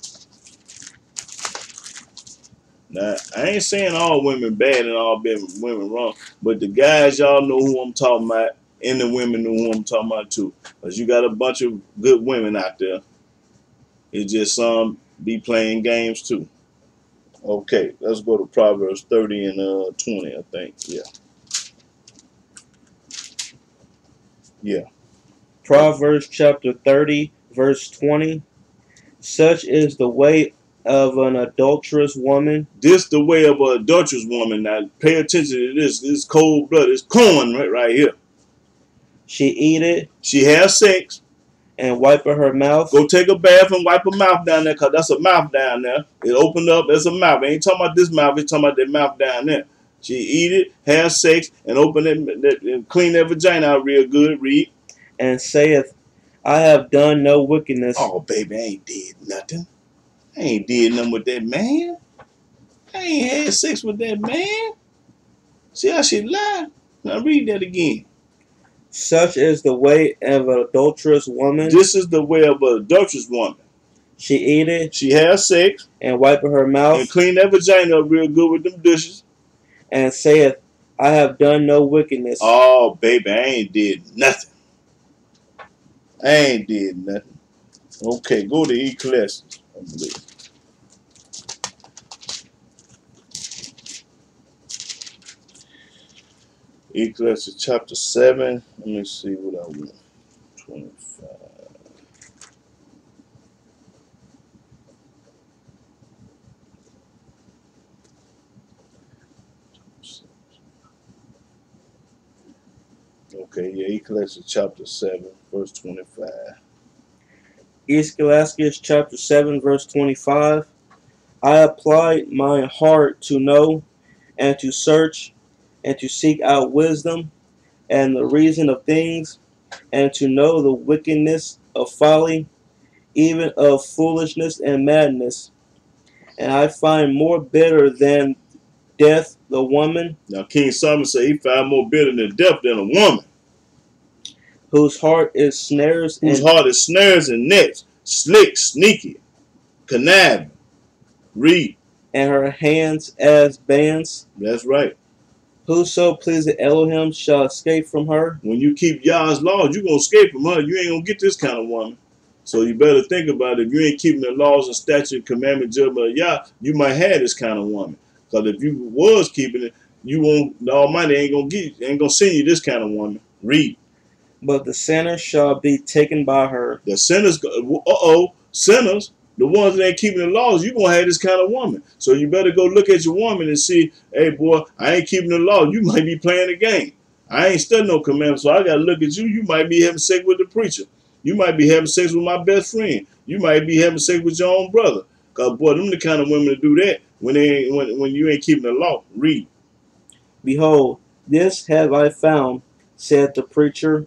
Now, I ain't saying all women bad and all women wrong, but the guys, y'all know who I'm talking about, and the women know who I'm talking about too. Because you got a bunch of good women out there. It's just some be playing games too. Okay, let's go to Proverbs 30 and 20, I think. Yeah. Yeah. Proverbs chapter 30, verse 20. Such is the way of an adulterous woman. This the way of an adulterous woman. Now pay attention to this. This cold blood. It's corn right here. She eateth She has sex. and wipeth her mouth. Go take a bath and wipe her mouth down there, because that's a mouth down there. It opened up as a mouth. I ain't talking about this mouth. It's talking about that mouth down there. She eat it, have sex, and open it and clean that vagina out real good. Read. And saith, I have done no wickedness. Oh, baby, I ain't did nothing. I ain't did nothing with that man. I ain't had sex with that man. See how she lied? Now read that again. Such is the way of an adulterous woman. This is the way of an adulterous woman. She eateth She has sex and wipeth her mouth. and clean that vagina up real good with them dishes. And saith, I have done no wickedness. Oh, baby, I ain't did nothing. I ain't did nothing. Okay, go to Ecclesiastes, I believe. Ecclesiastes chapter 7. Let me see what I want. 25. Okay, yeah, Ecclesiastes chapter 7, verse 25. Ecclesiastes chapter 7, verse 25. I applied my heart to know and to search and to seek out wisdom and the reason of things and to know the wickedness of folly, even of foolishness and madness. And I find more bitter than death the woman Now, King Solomon said he found more bitter than death than a woman, whose heart is snares whose and, heart is snares and nets, slick, sneaky, conniving. Read. and her hands as bands. That's right. Whoso pleaseth Elohim shall escape from her. When you keep Yah's laws, you're going to escape from her. You ain't going to get this kind of woman. So you better think about it. If you ain't keeping the laws and statute, commandment, judgment of Yah, you might have this kind of woman. Because if you was keeping it, you won't. The Almighty ain't gonna send you this kind of woman. Read. But the sinner shall be taken by her. The sinners. Sinners. The ones that ain't keeping the laws, you gonna have this kind of woman. So you better go look at your woman and see, hey boy, I ain't keeping the law. You might be playing the game. I ain't studying no commandments, so I gotta look at you. You might be having sex with the preacher. You might be having sex with my best friend. You might be having sex with your own brother. Cause boy, them the kind of women to do that when you ain't keeping the law. Read. Behold, this have I found, said the preacher,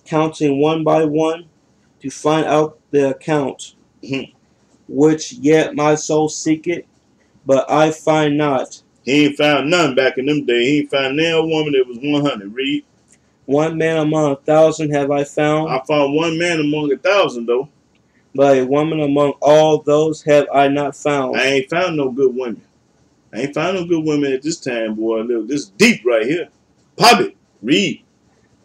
counting one by one, to find out the account, which yet my soul seeketh, but I find not. He ain't found none back in them days. He ain't found no woman that was 100. Read. One man among 1,000 have I found, I found one man among 1,000 though. but a woman among all those have I not found. I ain't found no good women. I ain't found no good women at this time, boy. Look, this is deep right here. Pop it. Read.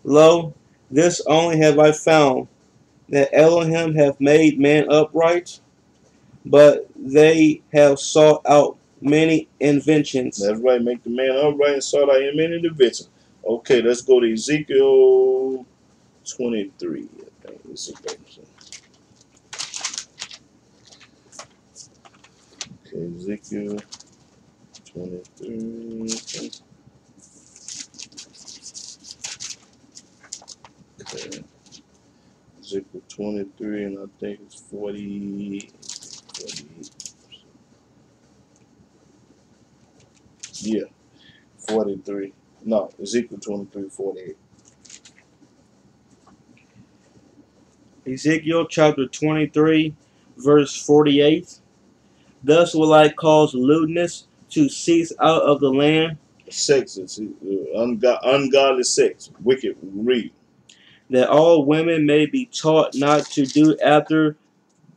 Lo, this only have I found, that Elohim hath made man upright, but they have sought out many inventions. That's right. Make the man upright and sort out him in the victim. Okay, let's go to Ezekiel 23. I think. Okay, Ezekiel 23. Okay. Ezekiel 23, and I think it's 48. Yeah, 43. No, Ezekiel 23, 48. Ezekiel chapter 23, verse 48. Thus will I cause lewdness to cease out of the land, Sex is ungodly sex, wicked. Read. that all women may be taught not to do after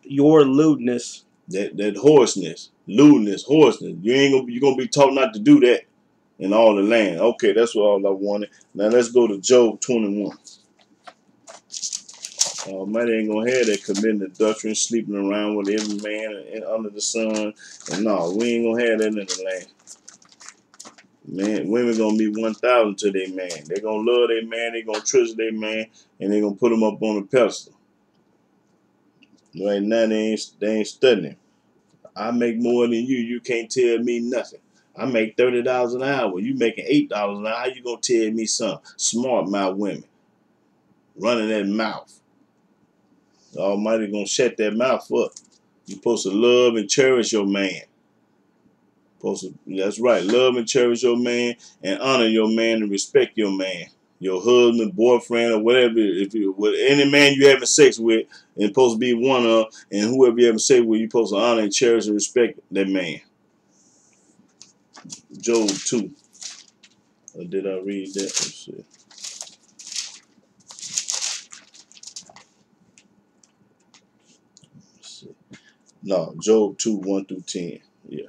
your lewdness. That hoarseness, lewdness, hoarseness. You're gonna be taught not to do that in all the land. Okay, that's what all I wanted. Now let's go to Job 21. Almighty ain't gonna have that committing adultery and sleeping around with every man and under the sun. And no, we ain't gonna have that in the land. Man, women gonna be 1,000 to their man. They gonna love their man. They gonna trust their man, and they gonna put him up on a pedestal. Right now, they ain't studying. I make more than you. You can't tell me nothing. I make $30 an hour. You making $8 an hour. How you gonna tell me something? Smart mouth women running that mouth. The Almighty gonna shut that mouth up. You supposed to love and cherish your man. That's right. Love and cherish your man, and honor your man, and respect your man, your husband, boyfriend, or whatever. If you with any man you having sex with, and supposed to be one of, and whoever you having sex with, you supposed to honor and cherish and respect that man. Job 2. Or did I read that? Let's see. No, Job 2, 1 through 10. Yeah.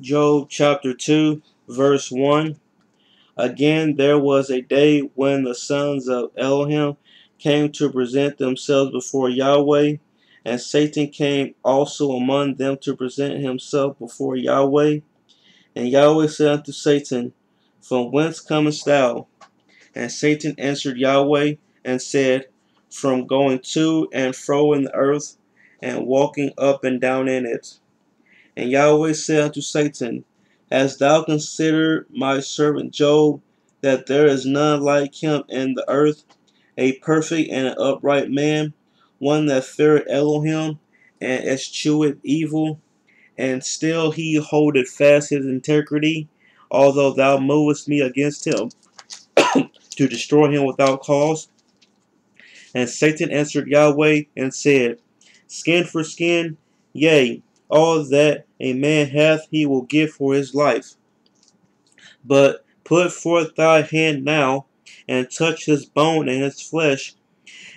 Job chapter 2, verse 1. Again, there was a day when the sons of Elohim came to present themselves before Yahweh, and Satan came also among them to present himself before Yahweh. And Yahweh said unto Satan, From whence comest thou? And Satan answered Yahweh and said, From going to and fro in the earth, and walking up and down in it. And Yahweh said unto Satan, Hast thou considered my servant Job, that there is none like him in the earth, a perfect and an upright man, one that feareth Elohim, and escheweth evil, and still he holdeth fast his integrity, although thou movest me against him, to destroy him without cause? And Satan answered Yahweh and said, Skin for skin, yea, all that a man hath he will give for his life. But put forth thy hand now, and touch his bone and his flesh,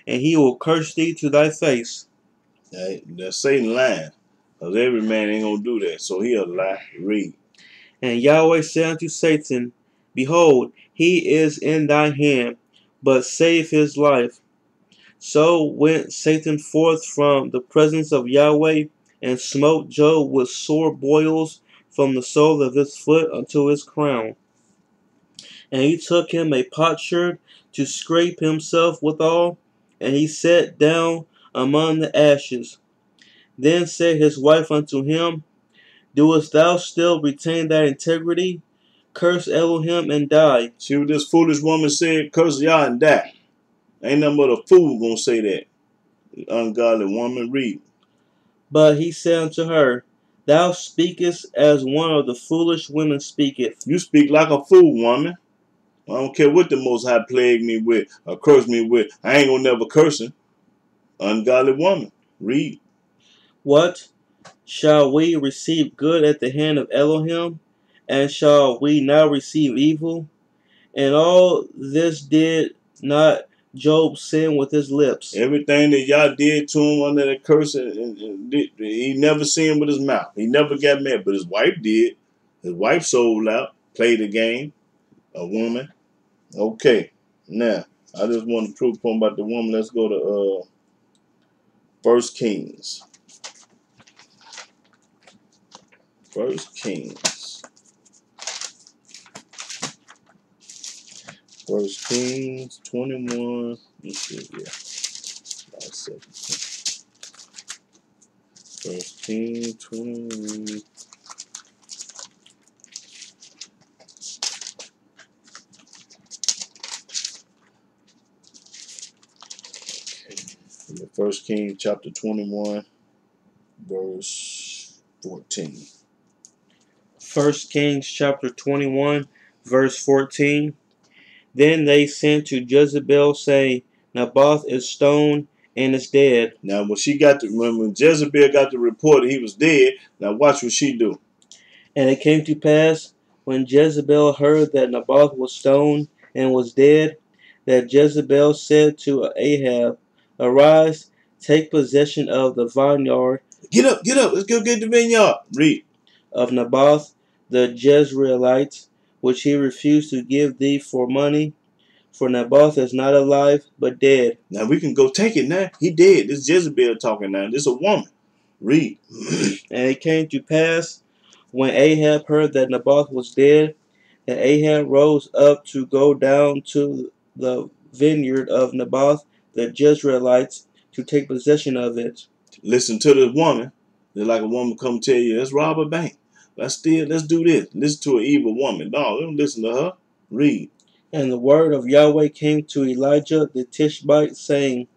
and he will curse thee to thy face. That's Satan lying. Because every man ain't going to do that. So he'll lie. Read. And Yahweh said unto Satan, Behold, he is in thy hand, but save his life. So went Satan forth from the presence of Yahweh, and smote Job with sore boils from the sole of his foot unto his crown. And he took him a potsherd to scrape himself withal, and he sat down among the ashes. Then said his wife unto him, Doest thou still retain thy integrity? Curse Elohim and die. See what this foolish woman said? Curse Yah and die. Ain't nothing but a fool gonna say that. Ungodly woman. Read. But he said unto her, Thou speakest as one of the foolish women speaketh. You speak like a fool, woman. I don't care what the Most High plague me with or curse me with. I ain't gonna never curse him. Ungodly woman. Read. What? Shall we receive good at the hand of Elohim? And shall we now receive evil? And all this did not Job sin with his lips. Everything that y'all did to him under that curse, he never sinned with his mouth. He never got mad, but his wife did. His wife sold out, played the game, a woman. Okay, now, I just want to prove a point about the woman. Let's go to 1 Kings. 1 Kings. 1 Kings 21. Let's see, yeah. 1 Kings 21. Okay. 1 Kings chapter 21, verse 14. 1 Kings chapter 21, verse 14. Then they sent to Jezebel, saying, Naboth is stoned and is dead. Now, when Jezebel got the report that he was dead, now watch what she do. And it came to pass, when Jezebel heard that Naboth was stoned and was dead, that Jezebel said to Ahab, Arise, take possession of the vineyard. Get up, let's go get the vineyard. Read. Of Naboth the Jezreelite, which he refused to give thee for money. For Naboth is not alive, but dead. Now we can go take it now. He dead. This Jezebel talking now. This is a woman. Read. And it came to pass, when Ahab heard that Naboth was dead, And Ahab rose up to go down to the vineyard of Naboth the Jezreelites to take possession of it. Listen to this woman. They're like a woman come tell you, let's rob a bank. Let's steal. Let's do this. Listen to an evil woman. No, don't listen to her. Read. And the word of Yahweh came to Elijah the Tishbite, saying,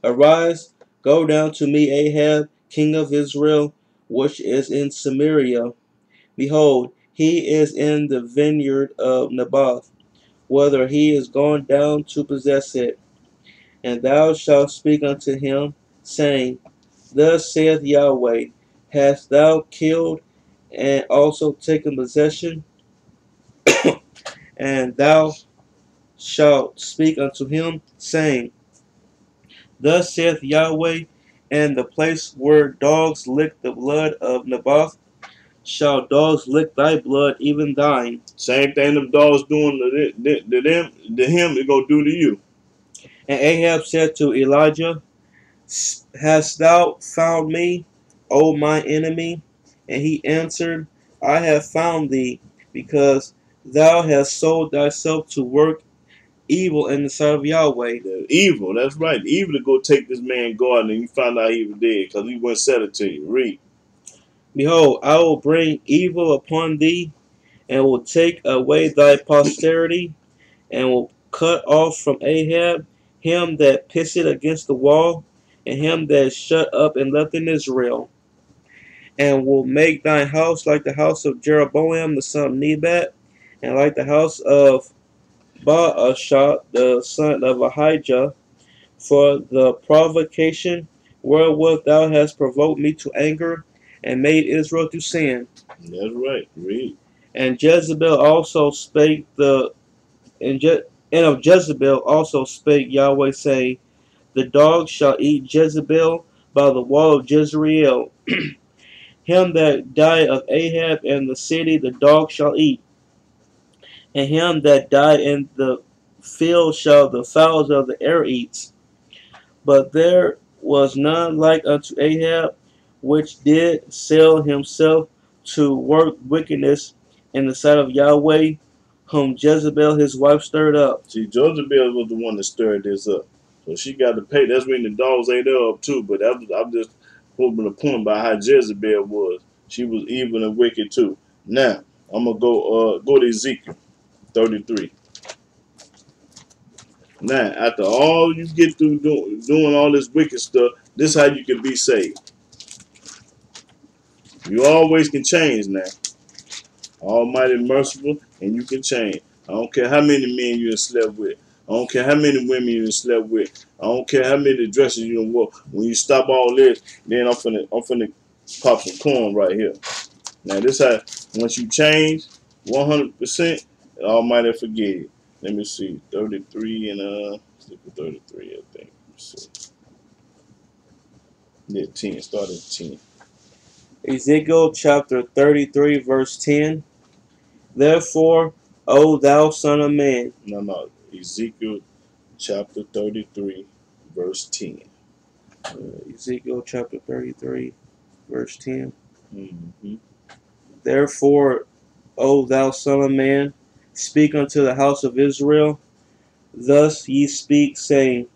Arise, go down to me, Ahab, king of Israel, which is in Samaria. Behold, he is in the vineyard of Naboth, whether he is gone down to possess it. And thou shalt speak unto him, saying, Thus saith Yahweh, Hast thou killed and also taken possession? And thou shalt speak unto him, saying, Thus saith Yahweh, and the place where dogs lick the blood of Naboth, shall dogs lick thy blood, even thine. Same thing the dogs doing to him, they're going to do to you. And Ahab said to Elijah, Hast thou found me, O my enemy? And he answered, I have found thee, because thou hast sold thyself to work evil in the sight of Yahweh. The evil, that's right. The evil to go take this man garden and you find out he was dead because he wouldn't sell it to you. Read. Behold, I will bring evil upon thee, and will take away thy posterity, and will cut off from Ahab him that pisseth against the wall, and him that is shut up and left in Israel, and will make thine house like the house of Jeroboam the son of Nebat, and like the house of Baasha the son of Ahijah, for the provocation wherewith thou hast provoked me to anger, and made Israel to sin. That's right. Read. And Jezebel also spake and of Jezebel also spake Yahweh, saying, The dogs shall eat Jezebel by the wall of Jezreel. Him that died of Ahab in the city the dogs shall eat, and him that died in the field shall the fowls of the air eat. But there was none like unto Ahab, which did sell himself to work wickedness in the sight of Yahweh, whom Jezebel his wife stirred up. See, Jezebel was the one that stirred this up. So she got to pay. That's when the dogs ate her up too. But I'm just proving the point about how Jezebel was. She was evil and wicked too. Now, I'm going to go to Ezekiel 33. Now, after all you get through doing all this wicked stuff, this is how you can be saved. You always can change now. Almighty merciful, and you can change. I don't care how many men you done slept with. I don't care how many women you done slept with. I don't care how many dresses you done wore. When you stop all this, then I'm finna pop some corn right here. Now this how once you change 100%, Almighty forgive you. Let me see, 33 and 33, I think. Let's see. Yeah, 10. Start at 10. Ezekiel chapter 33, verse 10. Therefore, O thou son of man. No. Ezekiel chapter 33, verse 10. Ezekiel chapter 33, verse 10. Mm-hmm. Therefore, O thou son of man, speak unto the house of Israel. Thus ye speak, saying,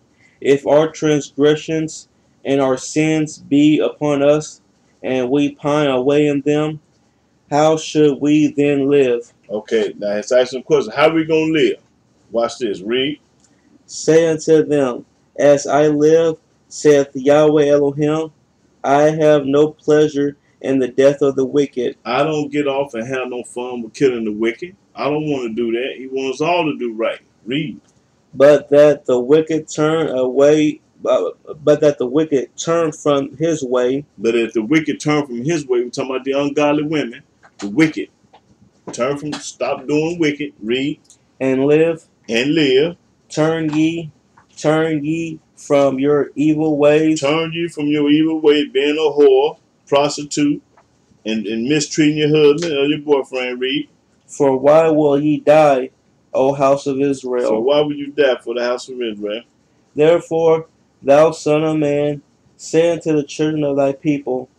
If our transgressions and our sins be upon us, and we pine away in them, how should we then live? Okay, now it's asking a question. How are we going to live? Watch this. Read. Say unto them, As I live, saith Yahweh Elohim, I have no pleasure in the death of the wicked. I don't get off and have no fun with killing the wicked. I don't want to do that. He wants us all to do right. Read. But that the wicked turn away, but that the wicked turn from his way. But if the wicked turn from his way, we're talking about the ungodly women, the wicked. Stop doing wicked. Read. And live. And live. Turn ye from your evil ways. Turn you from your evil ways, being a whore, prostitute, and mistreating your husband or your boyfriend. Read. For why will ye die, O house of Israel? So why would you die for the house of Israel? Therefore, thou son of man, say unto the children of thy people,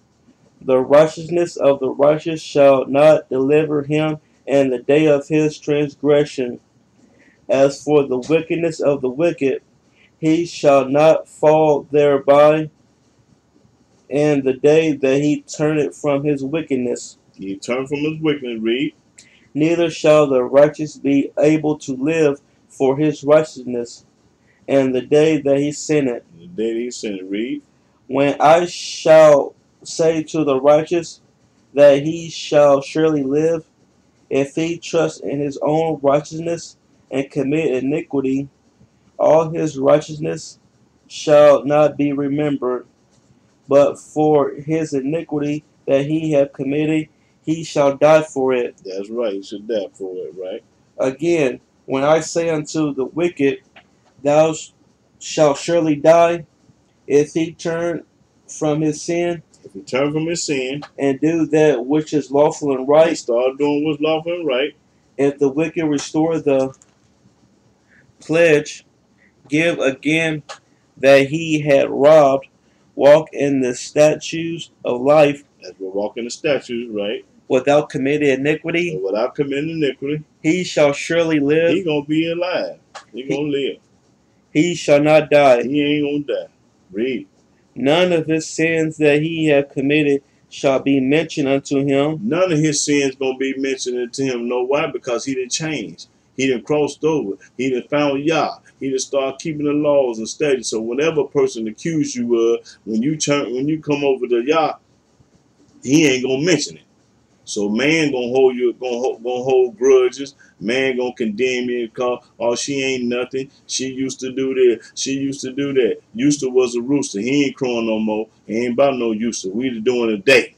the righteousness of the righteous shall not deliver him and the day of his transgression. As for the wickedness of the wicked, he shall not fall thereby, and the day that he turneth from his wickedness. He turned from his wickedness, read. Neither shall the righteous be able to live for his righteousness, and the day that he sinneth. The day that he sinned, read. When I shall say to the righteous that he shall surely live, if he trust in his own righteousness and commit iniquity, all his righteousness shall not be remembered, but for his iniquity that he hath committed, he shall die for it. That's right. He should die for it, right? Again, when I say unto the wicked, thou shalt surely die, if he turn from his sin If he turn from his sin and do that which is lawful and and right, start doing what's lawful and right, if the wicked restore the pledge, give again that he had robbed, walk in the statutes of life as we're walking the statutes, right, without committing iniquity, and without committing iniquity, he shall surely he live, gonna be alive. He gonna live. he shall not die. He ain't gonna die. Read. None of his sins that he hath committed shall be mentioned unto him. None of his sins gonna be mentioned to him. Know why? Because he didn't change. He didn't crossed over. He didn't found Yah. He didn't start keeping the laws and statutes. So whenever a person accuse you of, when you come over to Yah, he ain't gonna mention it. So man gonna hold you, gonna hold grudges. Man gonna condemn you and call, oh, she ain't nothing. She used to do this. She used to do that. Used to was a rooster. He ain't crowing no more. He ain't about no used to. We doing a day.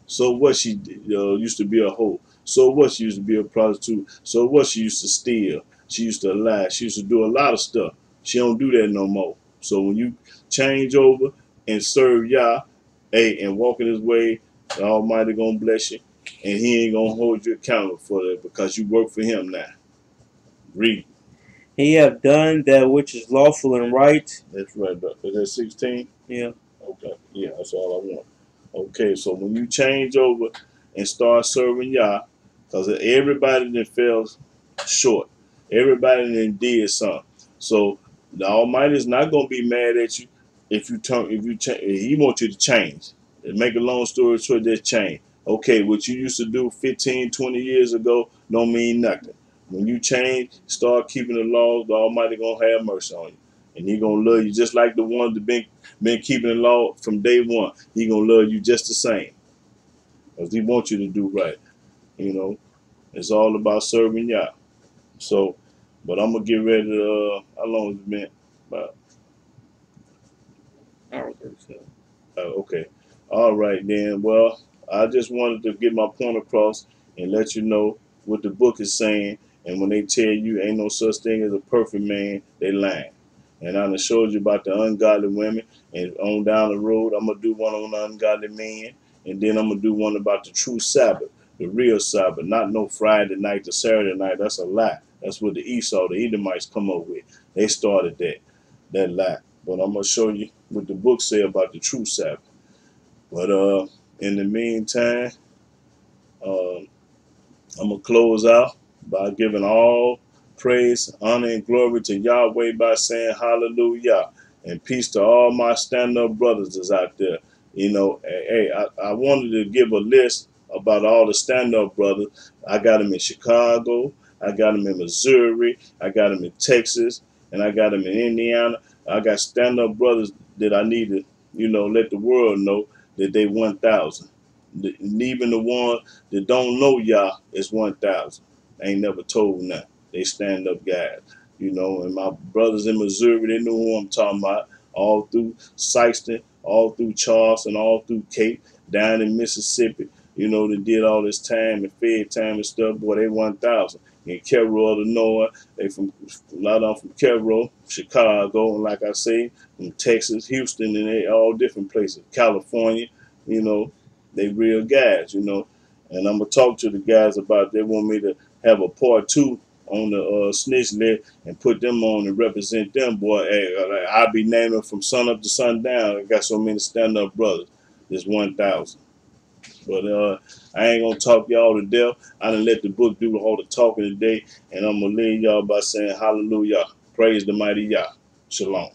So what, she used to be a hoe. So what, she used to be a prostitute. So what, she used to steal. She used to lie. She used to do a lot of stuff. She don't do that no more. So when you change over and serve Yah, hey, and walk in his way, the Almighty gonna bless you, and he ain't gonna hold you accountable for that because you work for him now. Read. He hath done that which is lawful and right. That's right. Is that 16? Yeah. Okay. Yeah, that's all I want. Okay, so when you change over and start serving Yah, because everybody that fell short, everybody that did something. So the Almighty is not gonna be mad at you if you turn, if you change. He wants you to change. And make a long story short, just change. Okay, what you used to do 15, 20 years ago don't mean nothing. When you change, start keeping the laws, the Almighty gonna have mercy on you, and He gonna love you just like the ones that been keeping the law from day one. He gonna love you just the same, because He wants you to do right. You know, it's all about serving Yah. So, but I'm gonna get ready to. How long has it been? About. Hour 37. Okay. All right then. Well, I just wanted to get my point across and let you know what the book is saying. And when they tell you ain't no such thing as a perfect man, they lying. And I done showed you about the ungodly women. And on down the road, I'm gonna do one on the ungodly men, and then I'm gonna do one about the true Sabbath, the real Sabbath, not no Friday night to Saturday night. That's a lie. That's what the Esau, the Edomites, come up with. They started that lie. But I'm gonna show you what the book say about the true Sabbath. But in the meantime, uh, I'm gonna close out by giving all praise, honor, and glory to Yahweh by saying hallelujah and peace to all my stand-up brothers that's out there. You know, hey, I wanted to give a list about all the stand-up brothers. I got them in Chicago, I got them in Missouri, I got them in Texas, and I got them in Indiana. I got stand-up brothers that I need to, let the world know that they 1,000. And even the ones that don't know Yah is 1,000. Ain't never told nothing. They stand up guys, and my brothers in Missouri, they know who I'm talking about. All through Sykeston, all through Charleston, all through Cape, down in Mississippi, they did all this time and fed time and stuff. Boy, they 1,000. In Cairo, Illinois, they from a lot of them from Cairo, Chicago, and like I say, from Texas, Houston, and they all different places. California, you know, they real guys, And I'm gonna talk to the guys about they want me to have a part two on the snitch list and put them on and represent them, boy. Hey, I'll be naming from sun up to sundown. I got so many stand up brothers. There's 1,000. But I ain't gonna talk y'all to death. I done let the book do all the talking today, and I'm gonna leave y'all by saying hallelujah. Praise the mighty Yah. Shalom.